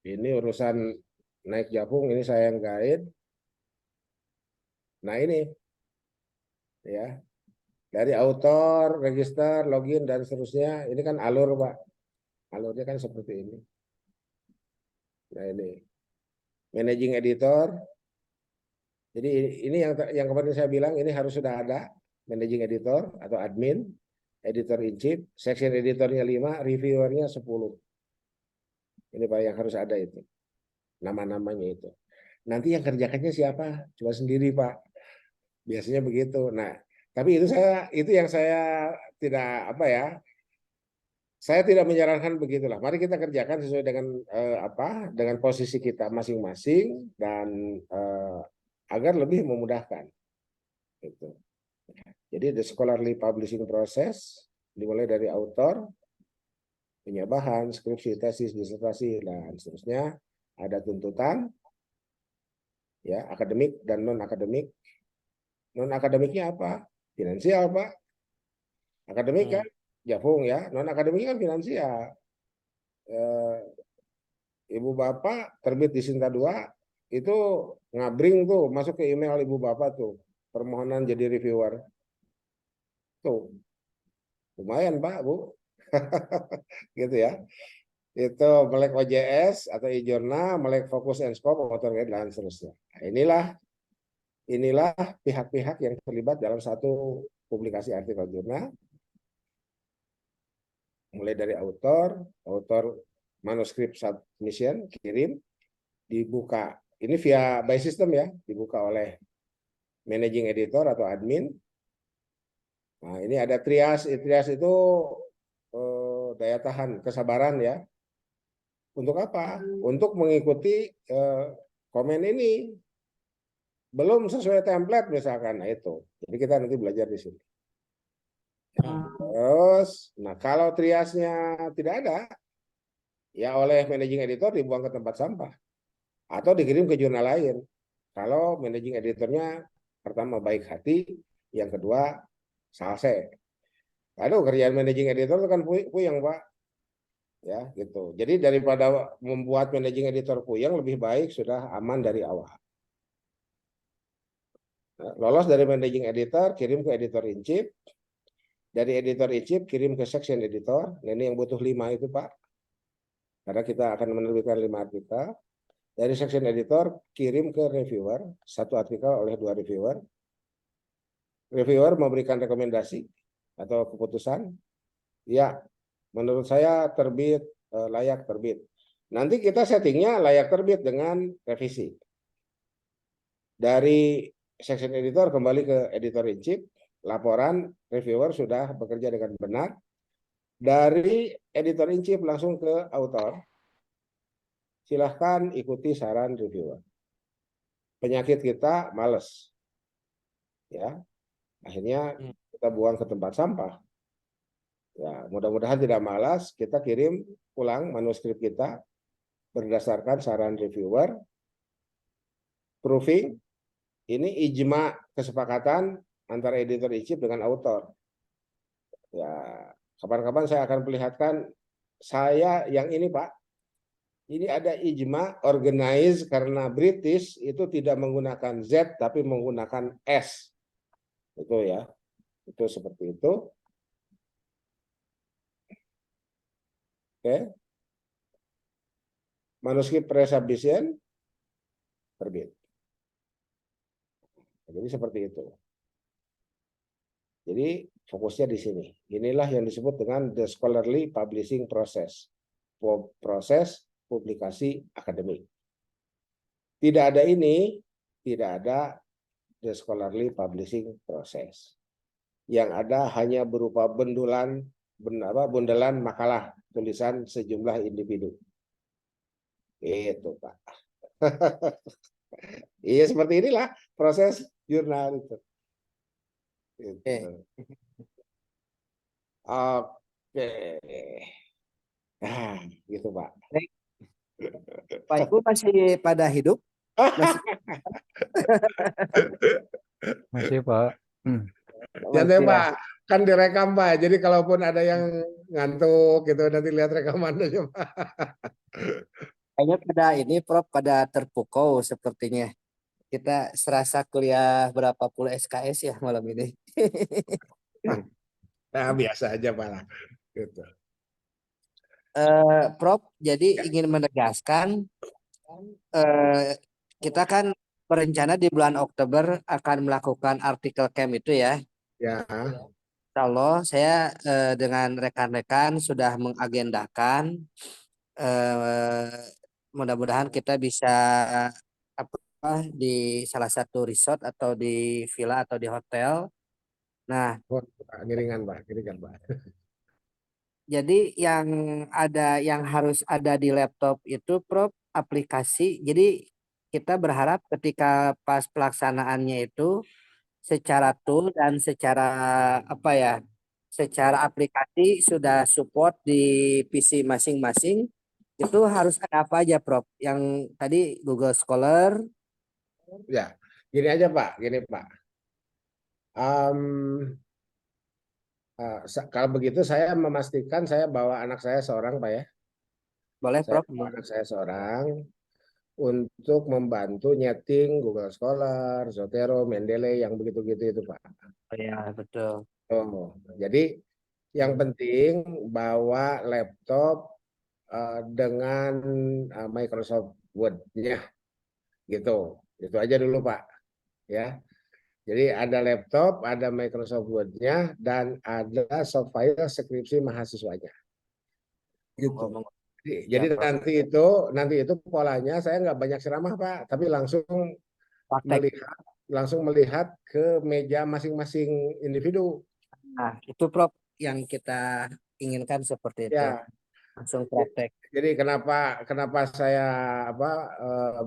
Ini urusan naik Japung, ini saya yang gait. Nah ini ya, dari author, register, login dan seterusnya. Ini kan alur Pak. Alurnya kan seperti ini. Nah ini managing editor. Jadi ini yang kemarin saya bilang ini harus sudah ada managing editor atau admin, editor in chief, section editornya 5, reviewernya 10. Ini Pak yang harus ada itu. Nama-namanya itu. Nanti yang kerjakannya siapa? Cuma sendiri Pak. Biasanya begitu. Nah, tapi itu yang saya tidak apa ya? Saya tidak menyarankan begitulah. Mari kita kerjakan sesuai dengan dengan posisi kita masing-masing dan agar lebih memudahkan. Gitu. Jadi the scholarly publishing process dimulai dari author, penyebahan, skripsi, tesis, disertasi dan seterusnya. Ada tuntutan, ya akademik dan non akademik. Non akademiknya apa? Finansial Pak. Akademik kan Japung ya. Non akademik kan finansial. Ibu bapak terbit di Sinta 2 itu ngabring tuh masuk ke email ibu bapak tuh permohonan jadi reviewer tuh lumayan Pak Bu gitu ya. Itu melek OJS atau e-journal, melek fokus and scope, author guide dan seterusnya. Nah, inilah pihak-pihak yang terlibat dalam satu publikasi artikel jurnal, mulai dari author manuskrip submission kirim, dibuka ini via by system ya, dibuka oleh managing editor atau admin. Nah ini ada trias itu daya tahan kesabaran ya. Untuk apa? Untuk mengikuti komen ini belum sesuai template misalkan. Nah itu, jadi kita nanti belajar di sini. Terus, nah kalau triasnya tidak ada, ya oleh managing editor dibuang ke tempat sampah atau dikirim ke jurnal lain. Kalau managing editornya pertama baik hati, yang kedua salse. Aduh kerjaan managing editor itu kan puyeng Pak. Ya gitu. Jadi daripada membuat managing editor puyeng, lebih baik sudah aman dari awal. Nah, lolos dari managing editor, kirim ke editor in chief. Dari editor in chief kirim ke section editor. Nah, ini yang butuh 5 itu Pak. karena kita akan menerbitkan 5 artikel. Dari section editor kirim ke reviewer, 1 artikel oleh 2 reviewer. Reviewer memberikan rekomendasi atau keputusan, ya menurut saya terbit, layak terbit. Nanti kita settingnya layak terbit dengan revisi. Dari section editor kembali ke editor in chief, laporan reviewer sudah bekerja dengan benar. Dari editor in chief langsung ke author, silahkan ikuti saran reviewer. Penyakit kita males, ya akhirnya kita buang ke tempat sampah. Ya, mudah-mudahan tidak malas, kita kirim pulang manuskrip kita berdasarkan saran reviewer, proofing, ini ijma kesepakatan antara editor in chief dengan author. Ya, kapan-kapan saya akan perlihatkan saya yang ini Pak. Ini ada ijma organize karena British itu tidak menggunakan Z tapi menggunakan S. Itu ya. Itu seperti itu. Oke. Manuskrip presubmission terbit. Jadi seperti itu. Jadi fokusnya di sini. Inilah yang disebut dengan the scholarly publishing process. Proses publikasi akademik. Tidak ada ini, tidak ada the scholarly publishing process. Yang ada hanya berupa bundelan makalah tulisan sejumlah individu. Itu Pak. Iya seperti inilah proses jurnal itu. Oke. Oke. Nah, gitu Pak. Baik. Pak Ibu masih pada hidup? Masih Masih Pak. Jangan masih ya. Pak, kan direkam Pak. Jadi kalaupun ada yang ngantuk gitu nanti lihat rekaman aja Pak. Kayaknya pada ini Prof pada terpukau sepertinya. Kita serasa kuliah berapa puluh SKS ya malam ini. Nah, biasa aja Pak lah. Gitu. Prof, jadi ingin menegaskan kita kan berencana di bulan Oktober akan melakukan artikel camp itu ya. Ya. Kalau saya dengan rekan-rekan sudah mengagendakan, mudah-mudahan kita bisa apa di salah satu resort atau di villa atau di hotel. Nah, Oh, ngiringan Pak, ngiringan Pak. jadi yang harus ada di laptop itu Prof aplikasi. Jadi kita berharap ketika pas pelaksanaannya itu secara tool dan secara apa ya, secara aplikasi sudah support di PC masing-masing. Itu harus ada apa aja Prof? Yang tadi Google Scholar. Ya, gini aja Pak, gini Pak. Kalau begitu saya memastikan saya bawa anak saya seorang Pak ya. Boleh Saya Prof? bawa anak saya seorang untuk membantu nyeting Google Scholar, Zotero, Mendeley yang begitu-gitu itu Pak. Oh ya, betul. Oh, jadi yang penting bawa laptop dengan Microsoft Word-nya gitu. Itu aja dulu Pak. Ya. Jadi ada laptop, ada Microsoft Word-nya, dan ada soft file skripsi mahasiswanya. Gitu. Oh, ya, Jadi Prof. nanti itu polanya saya nggak banyak ceramah Pak, tapi Praktek. langsung melihat ke meja masing-masing individu. Nah, itu Prof yang kita inginkan seperti itu. Ya, Langsung praktek. jadi kenapa saya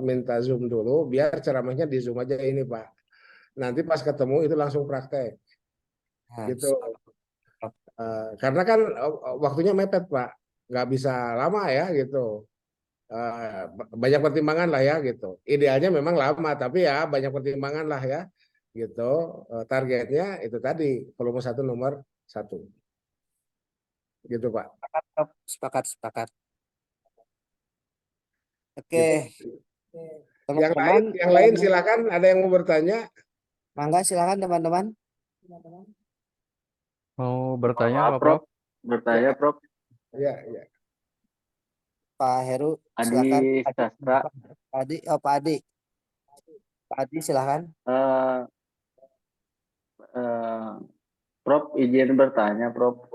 minta Zoom dulu, biar ceramahnya di Zoom aja ini Pak. Nanti pas ketemu itu langsung praktek. Nah, Gitu. Karena kan waktunya mepet Pak, nggak bisa lama ya gitu. Banyak pertimbangan lah ya gitu. Idealnya memang lama, tapi ya banyak pertimbangan lah ya gitu. Targetnya itu tadi volume 1 nomor 1 gitu Pak. sepakat, Prof. Sepakat, sepakat. Gitu. Oke, Yang teman-teman, lain silakan, ada yang mau bertanya? mangga silakan teman-teman. Mau bertanya Maaf, Pak Prof? Bertanya, Prof. Ya, ya. Pak Heru, Adi silakan. Sastra. Pak Adi, oh Pak Adi. Pak Adi silakan. Eh, eh, Prof, izin bertanya, Prof.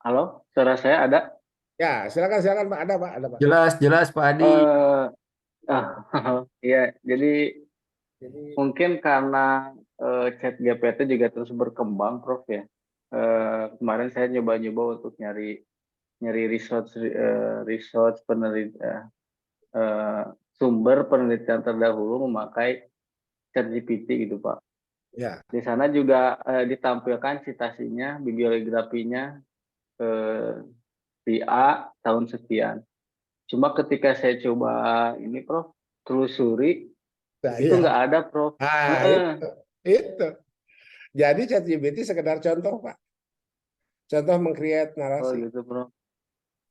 Halo, suara saya ada? Ya, silakan Pak. Ada Pak. Jelas Pak Adi. Eh, iya, jadi mungkin karena chat GPT juga terus berkembang, Prof ya. Kemarin saya nyoba-nyoba untuk nyari research penelitian, sumber penelitian terdahulu memakai ChatGPT gitu Pak. Ya. Di sana juga ditampilkan citasinya, bibliografinya di A tahun sekian. Cuma ketika saya coba ini Prof, telusuri Nah, itu iya. nggak ada Prof. Itu. Jadi ChatGPT sekedar contoh Pak. Contoh meng-create Oh narasi. gitu Prof.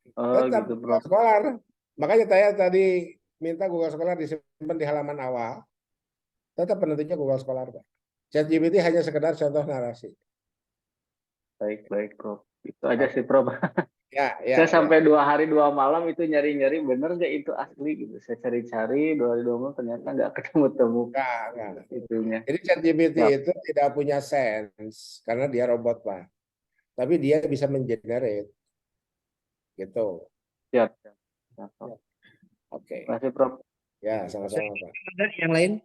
Tetap Gitu Google Prof. Scholar. Makanya saya tadi minta Google Scholar disimpan di halaman awal. Tetap penentunya Google Scholar Pak. ChatGPT hanya sekedar contoh narasi. Baik Prof. Itu aja sih Prof. Ya. Saya sampai 2 hari 2 malam itu nyari-nyari bener nggak itu asli gitu. Saya cari-cari 2 hari 2 malam ternyata nggak ketemu-temu Enggak. itunya. Jadi ChatGPT Siap. itu tidak punya sense karena dia robot Pak. Tapi dia bisa mengenerate. Gitu. Siap. Oke. Terima kasih Prof. Ya, sama-sama Pak. Ada yang lain?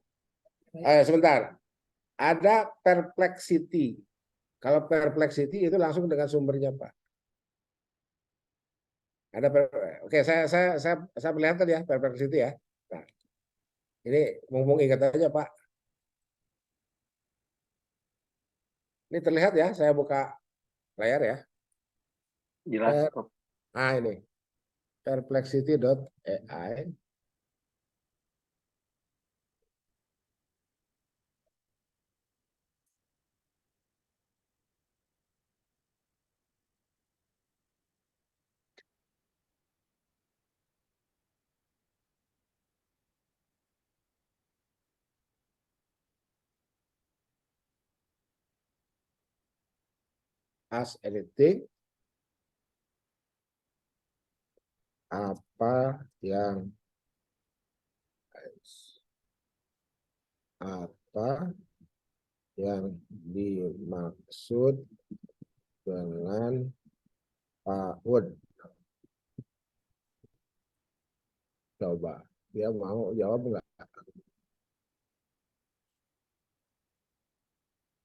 Sebentar. Ada perplexity. Kalau perplexity itu langsung dengan sumbernya Pak. Oke, saya perlihatkan ya perplexity ya. Nah, ini mumpung ingat aja Pak. Ini terlihat ya, saya buka layar ya. Jelas Prof. Nah ini perplexity.ai. Ask anything. Apa yang dimaksud dengan PAUD? Coba dia mau jawab enggak?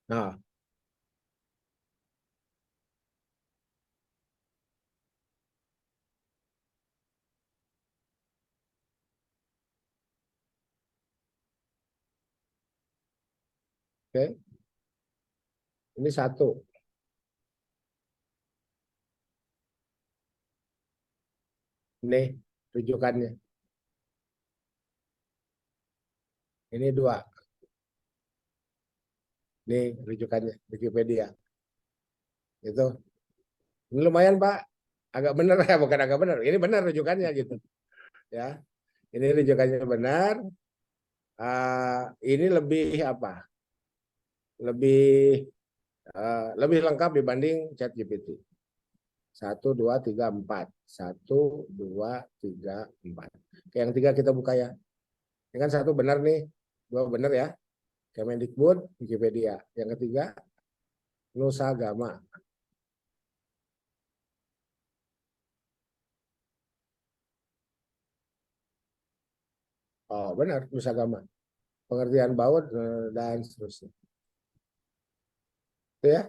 Nah, oke. Ini satu. Ini rujukannya. Ini dua. Ini rujukannya Wikipedia. Itu. Ini lumayan Pak. Agak benar ya, bukan agak benar. Ini benar rujukannya gitu. Ya. Ini rujukannya benar. Ini lebih apa? Lebih lengkap dibanding ChatGPT. 1, 2, 3, 4. 1, 2, 3, 4. Oke, yang 3 kita buka ya. Ini kan 1 benar nih. 2 benar ya. Kemendikbud, Wikipedia. Yang ketiga, Nusagama. Oh, benar, Nusagama. Pengertian baut dan seterusnya. Itu ya.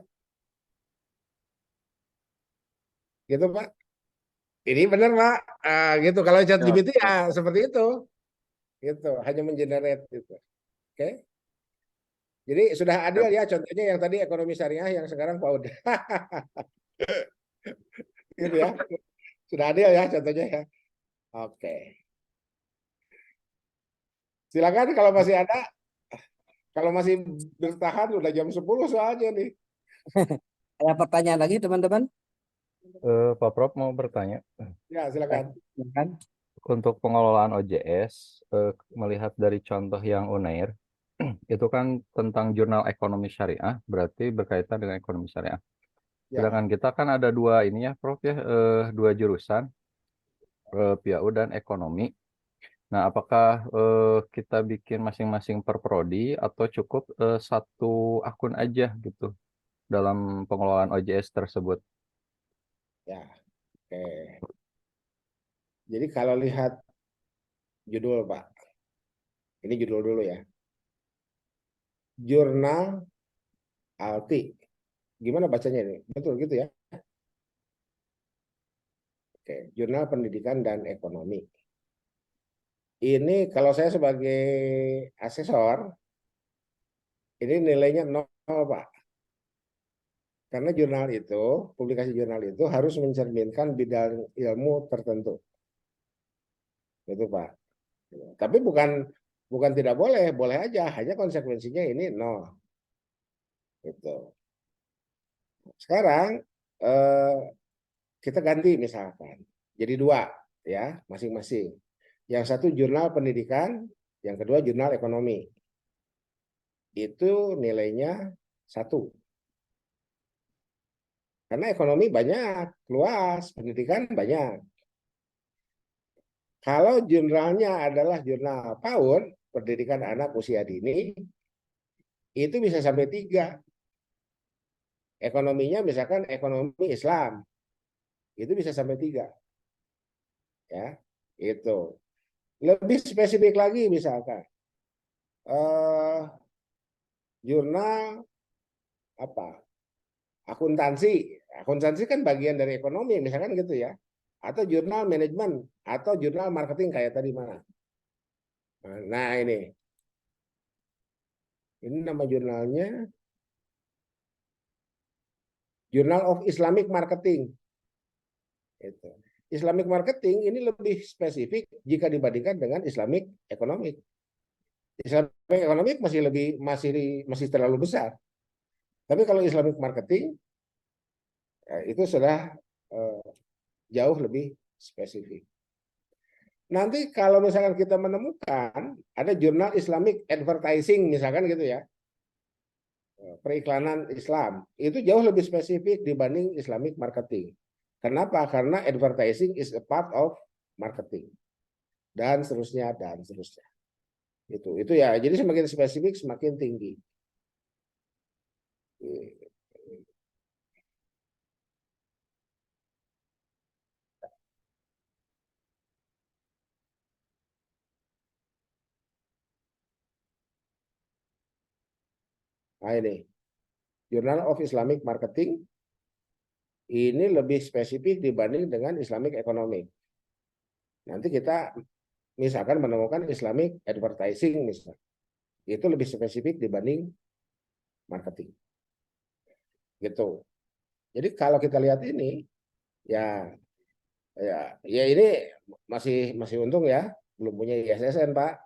Gitu, Pak. Ini benar, Pak. Gitu. Kalau ChatGPT ya seperti itu. Gitu, hanya mengenerate gitu. Oke. Jadi sudah adil ya contohnya yang tadi ekonomi syariah yang sekarang PAUD. Gitu ya. Sudah adil ya contohnya ya. Oke. Silakan kalau masih ada. Kalau masih bertahan udah jam 10 soalnya nih. Ada pertanyaan lagi teman-teman? Pak Prof mau bertanya. Ya, silakan. Silakan. Untuk pengelolaan OJS, melihat dari contoh yang Unair, itu kan tentang jurnal ekonomi syariah, berarti berkaitan dengan ekonomi syariah. Ya. Sedangkan kita kan ada dua ini ya, Prof ya, dua jurusan, PIAU dan ekonomi. Nah, apakah kita bikin masing-masing per prodi atau cukup satu akun aja gitu dalam pengelolaan OJS tersebut? Ya, oke. Jadi kalau lihat judul, Pak, ini judul dulu ya. Jurnal Alti. Gimana bacanya ini? Betul gitu ya? Oke, Jurnal Pendidikan dan Ekonomi. Ini kalau saya sebagai asesor, ini nilainya 0, Pak. Karena jurnal itu, publikasi jurnal itu harus mencerminkan bidang ilmu tertentu. Itu, Pak. Tapi bukan tidak boleh, boleh aja, hanya konsekuensinya ini 0. Gitu. Sekarang kita ganti misalkan jadi 2 ya masing-masing. Yang satu jurnal pendidikan, yang kedua jurnal ekonomi. Itu nilainya 1. Karena ekonomi banyak, luas, pendidikan banyak. Kalau jurnalnya adalah jurnal PAUD, pendidikan anak usia dini, itu bisa sampai 3. Ekonominya misalkan ekonomi Islam, itu bisa sampai 3. Ya, itu. Lebih spesifik lagi misalkan jurnal apa? Akuntansi kan bagian dari ekonomi misalkan gitu ya. Atau jurnal manajemen atau jurnal marketing kayak tadi mana. Nah, ini nama jurnalnya Journal of Islamic Marketing. Itu. Islamic Marketing ini lebih spesifik jika dibandingkan dengan Islamic Economic. Islamic Economic masih terlalu besar. Tapi kalau Islamic Marketing itu sudah jauh lebih spesifik. Nanti kalau misalkan kita menemukan ada jurnal Islamic Advertising misalkan gitu ya, periklanan Islam, itu jauh lebih spesifik dibanding Islamic Marketing. Kenapa? Karena advertising is a part of marketing. Dan seterusnya, dan seterusnya. Itu ya, jadi semakin spesifik semakin tinggi. Nah ini, Journal of Islamic Marketing ini lebih spesifik dibanding dengan Islamic Economic. Nanti kita misalkan menemukan Islamic Advertising misalnya, itu lebih spesifik dibanding marketing. Gitu. Jadi kalau kita lihat ini, ya ini masih untung ya, belum punya ISSN Pak.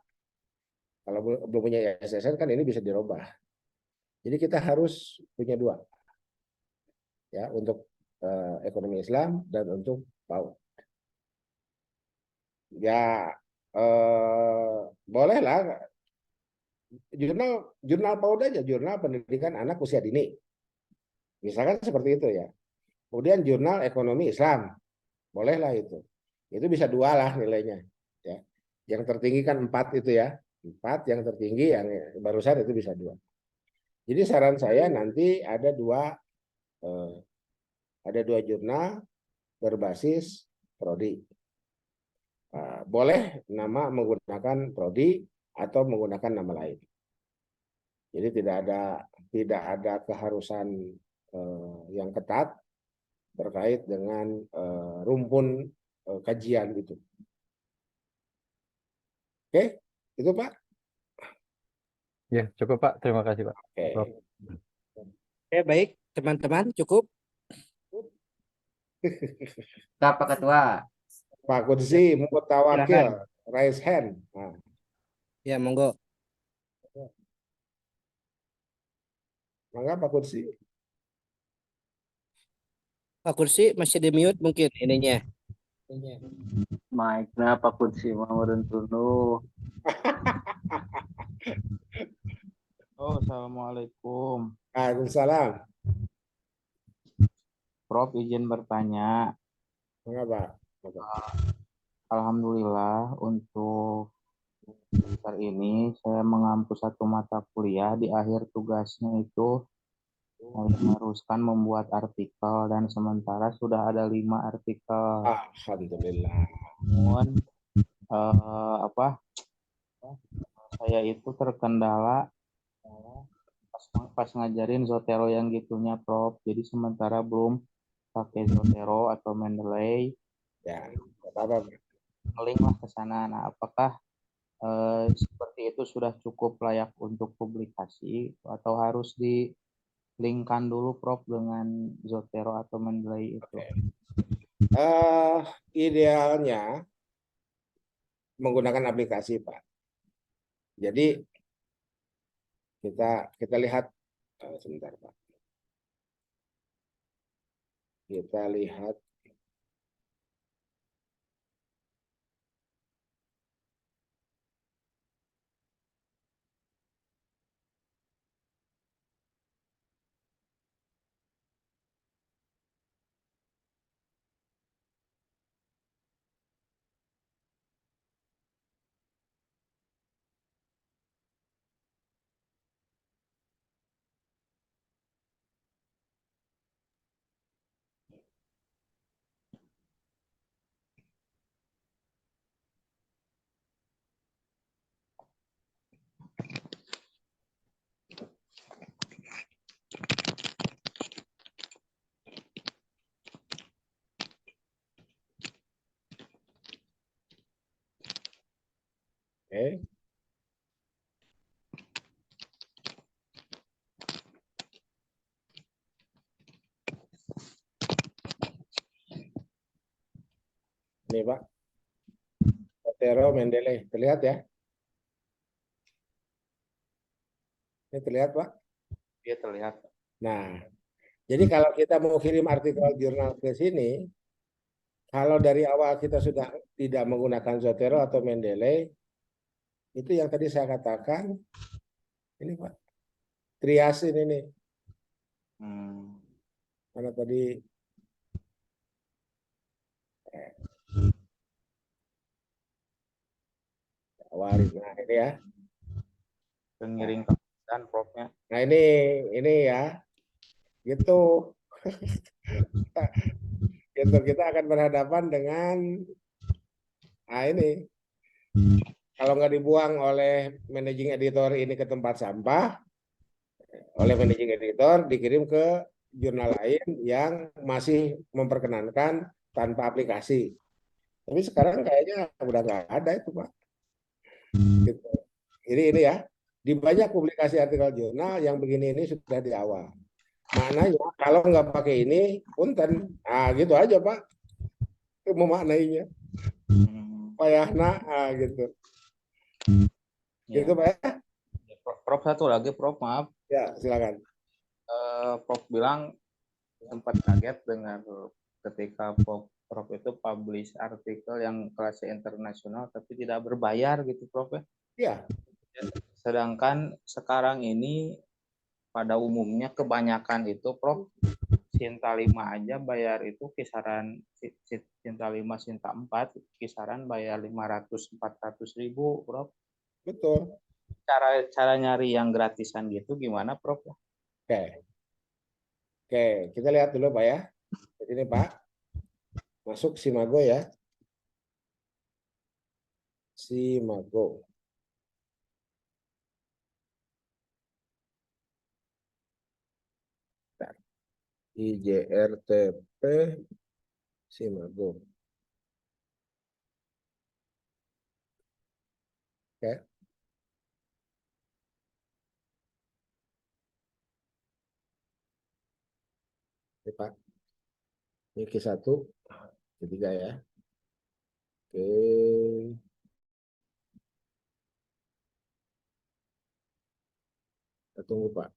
Kalau belum punya ISSN kan ini bisa dirubah. Jadi kita harus punya 2 ya untuk ekonomi Islam dan untuk PAUD. Ya bolehlah jurnal PAUD aja, jurnal pendidikan anak usia dini. Misalkan seperti itu ya. Kemudian jurnal ekonomi Islam, bolehlah itu. Itu bisa 2 lah nilainya. Ya. Yang tertinggi kan 4 itu ya. 4 yang tertinggi, yang barusan itu bisa 2. Jadi saran saya nanti ada 2 jurnal berbasis prodi. Boleh nama menggunakan prodi atau menggunakan nama lain. Jadi tidak ada keharusan yang ketat terkait dengan rumpun kajian itu. Oke, itu Pak. Ya, cukup Pak. Terima kasih Pak. Oke. Oke, baik teman-teman, cukup. Pak Ketua. Pak Kudsi, Mutawakil, raise hand. Nah. Ya, monggo. Mangga Pak Kudsi. Pak Kursi masih di mute mungkin ininya. Mic-na Pak Kudsi mau tunu. Oh, assalamualaikum. Waalaikumsalam. Prof, izin bertanya. Mengapa? Mengapa? Alhamdulillah untuk semester ini saya mengampu satu mata kuliah. Di akhir tugasnya itu haruskan membuat artikel dan sementara sudah ada 5 artikel. Alhamdulillah. Namun apa? Saya itu terkendala pas ngajarin Zotero yang gitunya, Prof. Jadi sementara belum pakai Zotero atau Mendeley. Ya, nggak apa-apa. Ngeling lah ke sana. Nah, apakah seperti itu sudah cukup layak untuk publikasi atau harus di-linkkan dulu, Prof, dengan Zotero atau Mendeley itu? Idealnya menggunakan aplikasi, Pak. Jadi kita lihat sebentar, Pak. Kita lihat Oke. Ini, Pak. Zotero Mendeley. Terlihat ya? Ini terlihat, Pak? Dia terlihat. Nah, jadi kalau kita mau kirim artikel jurnal ke sini, kalau dari awal kita sudah tidak menggunakan Zotero atau Mendeley, itu yang tadi saya katakan, ini Pak, trias ini nih. Karena tadi awalin, nah ini ya. Pengiring kemudian, Profnya. Nah ini ya, gitu. Gitu kita akan berhadapan dengan, nah ini, kalau nggak dibuang oleh managing editor ini ke tempat sampah, oleh managing editor dikirim ke jurnal lain yang masih memperkenankan tanpa aplikasi. Tapi sekarang kayaknya udah nggak ada itu, Pak. Gitu. Ini ya, di banyak publikasi artikel jurnal yang begini ini sudah di awal. Maknanya kalau nggak pakai ini, punten. Ah gitu aja, Pak. Itu memaknainya. Payahna, gitu. Ya. Gitu, Pak ya? Prof, satu lagi, Prof, maaf. Ya, silakan. Prof bilang sempat kaget dengan ketika Prof itu publish artikel yang kelasnya internasional tapi tidak berbayar gitu, Prof ya. Iya. Sedangkan sekarang ini pada umumnya kebanyakan itu, Prof, Sinta 5 aja bayar itu kisaran Sinta 5, Sinta 4 kisaran bayar 500-400 ribu, Prof. Betul. Cara nyari yang gratisan gitu gimana, Prof? Oke. Oke, kita lihat dulu, Pak ya. Jadi ini, Pak. Masuk Simago ya. Simago. IJRTP Simago. Oke. Ini, Pak. Ini Q1, ketiga ya. Oke. Kita tunggu, Pak.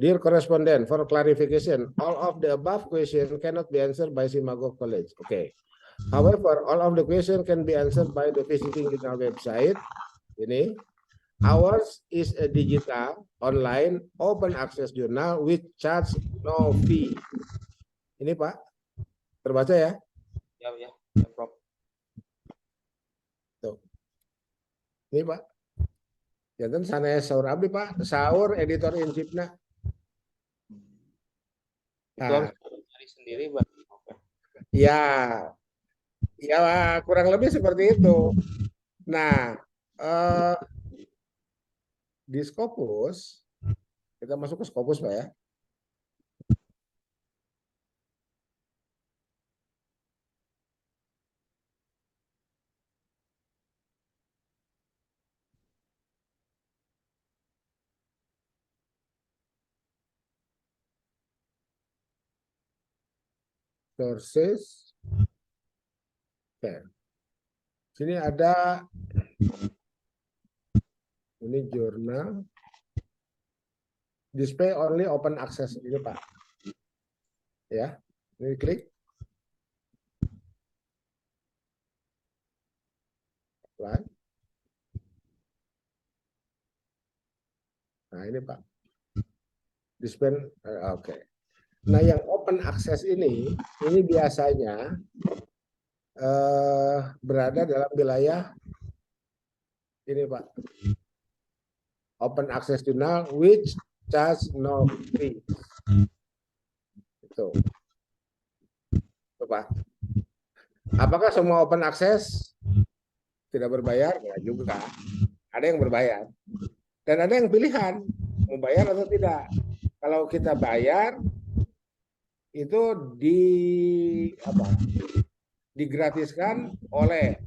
Dear correspondent, for clarification, all of the above question cannot be answered by Simagok College. Okay. However, all of the question can be answered by the visiting journal website. Ini, ours is a digital, online, open access journal with charge no fee. Ini Pak, terbaca ya? Ya, Prof. Tuh. Ini Pak. Jangan sana sahur abdi Pak, sahur editor in chief-na. Itu harus cari sendiri, Bang. Ya, ya kurang lebih seperti itu. Nah, di Scopus, kita masuk ke Scopus Pak ya. Sources. Oke. Sini ada ini jurnal. Display only open access ini Pak. Ya, ini klik. Apply. Nah ini Pak. Display, oke. Nah yang open access ini biasanya berada dalam wilayah ini Pak. Open access journal which charge no fee. Itu Pak. Apakah semua open access tidak berbayar? Ya juga. Ada yang berbayar. Dan ada yang pilihan mau bayar atau tidak. Kalau kita bayar itu digratiskan oleh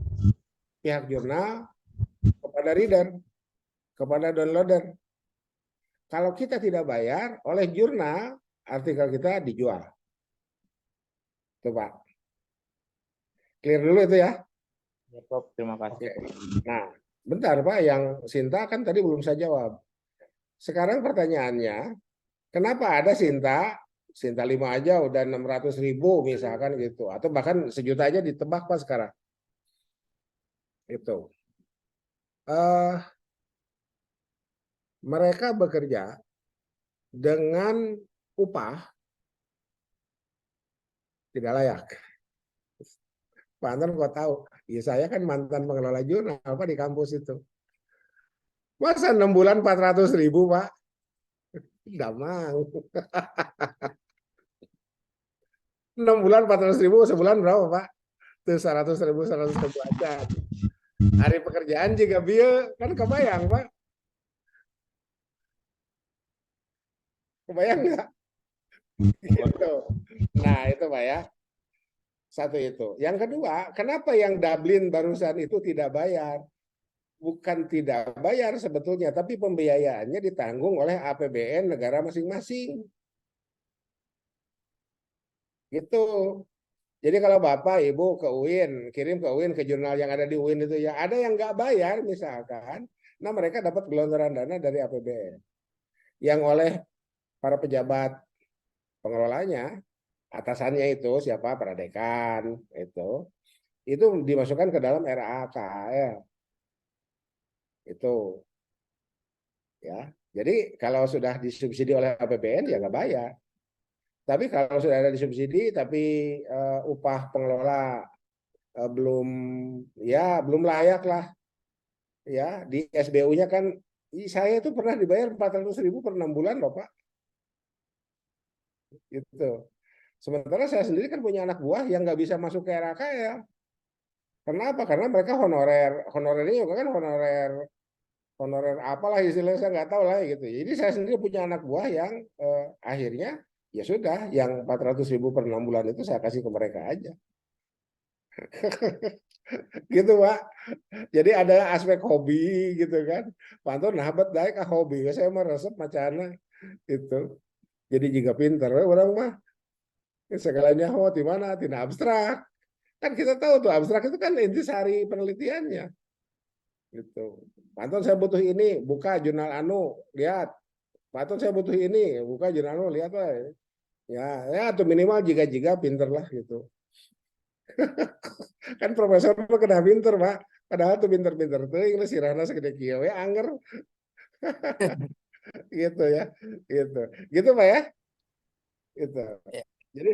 pihak jurnal kepada reader, kepada downloader. Kalau kita tidak bayar, oleh jurnal artikel kita dijual. Itu Pak. Clear dulu itu ya. Ya, Prof. Terima kasih. Oke. Nah, bentar Pak, yang Sinta kan tadi belum saya jawab. Sekarang pertanyaannya, kenapa ada Sinta 5 aja udah 600.000 misalkan gitu, atau bahkan sejuta aja ditebak Pak sekarang. Itu. Mereka bekerja dengan upah tidak layak. Pak Anton kok tahu? Ya saya kan mantan pengelola jurnal Pak di kampus itu. Masa 6 bulan 400.000 Pak? Tidak mau. 6 bulan 400.000, sebulan berapa Pak? Itu 100.000 aja. Hari pekerjaan juga biaya kan kebayang Pak? Kebayang nggak? Gitu. Nah itu Pak ya. Satu itu. Yang kedua, kenapa yang Dublin barusan itu tidak bayar? Bukan tidak bayar sebetulnya, tapi pembiayaannya ditanggung oleh APBN negara masing-masing. Gitu. Jadi kalau Bapak, Ibu ke UIN, kirim ke UIN, ke jurnal yang ada di UIN itu ya, ada yang nggak bayar misalkan, nah mereka dapat gelontoran dana dari APBN. Yang oleh para pejabat pengelolanya, atasannya itu siapa? Para dekan, itu dimasukkan ke dalam RAKL. Itu. Ya. Jadi kalau sudah disubsidi oleh APBN ya nggak bayar. Tapi kalau sudah ada disubsidi tapi upah pengelola belum layak lah. Ya, di SBU-nya kan saya itu pernah dibayar 400.000 per 6 bulan loh, Pak. Gitu. Sementara saya sendiri kan punya anak buah yang nggak bisa masuk ke RAKL. Kenapa? Karena mereka honorernya juga kan honorer apalah istilahnya saya nggak tahu lah gitu. Jadi saya sendiri punya anak buah yang akhirnya ya sudah yang 400.000 per 6 bulan itu saya kasih ke mereka aja. Gitu Pak. Jadi ada aspek hobi gitu kan. Pantun nabat daek hobi saya mah resep macana itu. Jadi jika pinter orang mah segalanya di mana tidak abstrak. Kan kita tahu tuh abstrak itu kan intisari penelitiannya. Gitu. Pantun saya butuh ini, buka jurnal anu, lihat Pak Aton saya butuh ini, buka jurnal lihat lah. Ya atau minimal jiga-jiga pinter lah gitu. Kan profesor mah kena pinter, Pak. Padahal tuh pinter-pinter tuh Inggris sirahna segede kieu we anger gitu ya. Gitu. Gitu Pak ya. Gitu. Ya. Jadi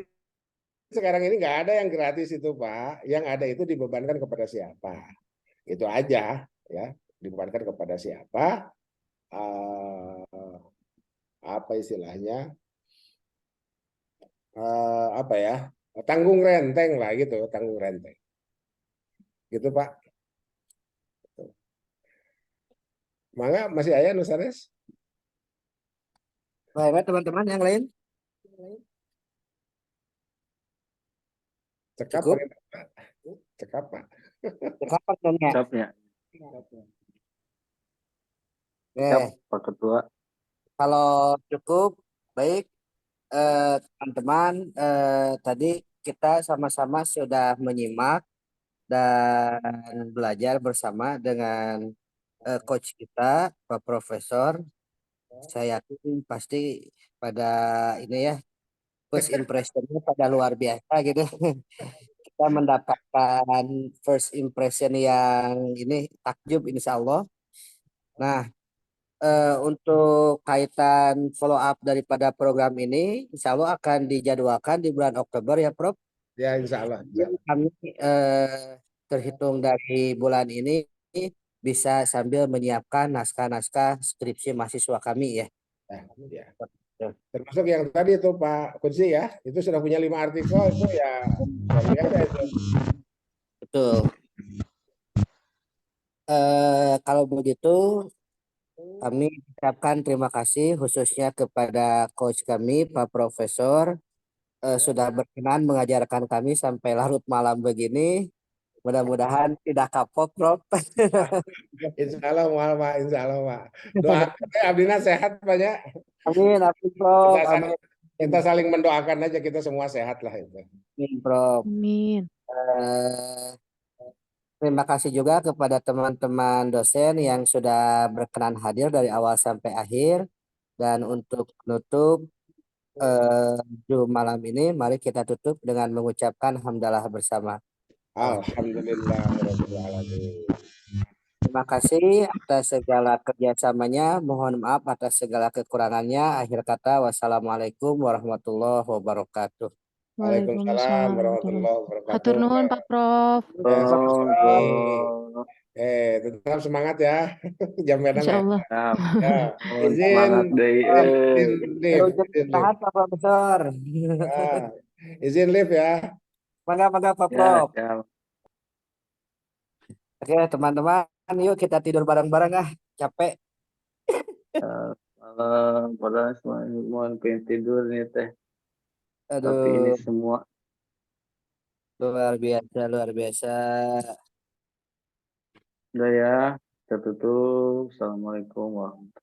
sekarang ini nggak ada yang gratis itu, Pak. Yang ada itu dibebankan kepada siapa. Itu aja ya. Dibebankan kepada siapa. Apa istilahnya? Apa ya? Tanggung renteng lah gitu, tanggung renteng. Gitu, Pak. Mangga masih aya nu sanes? Baik, teman-teman yang lain Cekap cukup. Pak. Cekap, Pak. Kapan nanya? Siapnya. Siap, Oke, Pak Ketua. kalau cukup baik teman-teman, tadi kita sama-sama sudah menyimak dan belajar bersama dengan coach kita, Pak Profesor. Saya yakin pasti pada ini ya, first impressionnya pada luar biasa gitu. Kita mendapatkan first impression yang ini takjub insya Allah. Nah, untuk kaitan follow up daripada program ini, insya Allah akan dijadwalkan di bulan Oktober ya, Prof. Ya, insya Allah. Kami terhitung dari bulan ini bisa sambil menyiapkan naskah-naskah skripsi mahasiswa kami ya. Nah, ya. Termasuk yang tadi itu Pak Kunci ya, itu sudah punya 5 artikel itu ya luar biasa itu. Betul. Kalau begitu, kami ucapkan terima kasih khususnya kepada coach kami, Pak Profesor, sudah berkenan mengajarkan kami sampai larut malam begini. Mudah-mudahan tidak kapok, Prof. Insya Allah Pak, insya Allah Pak. Doakan ya Abdina sehat Pak ya. Amin, amin, Prof. Kita, Amin, kita saling mendoakan aja kita semua sehat lah itu. amin, Prof. Amin. Eh, Terima kasih juga kepada teman-teman dosen yang sudah berkenan hadir dari awal sampai akhir. Dan untuk menutup Zoom malam ini, mari kita tutup dengan mengucapkan hamdalah bersama. Alhamdulillahirobbilalamin. Terima kasih atas segala kerjasamanya. Mohon maaf atas segala kekurangannya. Akhir kata, wassalamualaikum warahmatullahi wabarakatuh. Waalaikumsalam warahmatullahi wabarakatuh. Hatur nuhun Pak Prof. Ya, sama-sama. Oh, Tetap semangat ya. Jam benar Insya ya. Allah. Ya, semangat deh. izin live. Tahan, Pak Profesor. Ya, izin live ya. Mangga, Pak Ya, Prof. siap. Oke, teman-teman, yuk kita tidur bareng-bareng ah. Capek. Malam, padahal semuanya mohon pengen tidur nih teh. Tapi ini Aduh, semua luar biasa, luar biasa. udah ya. Kita tutup. Assalamualaikum warahmatullahi wabarakatuh.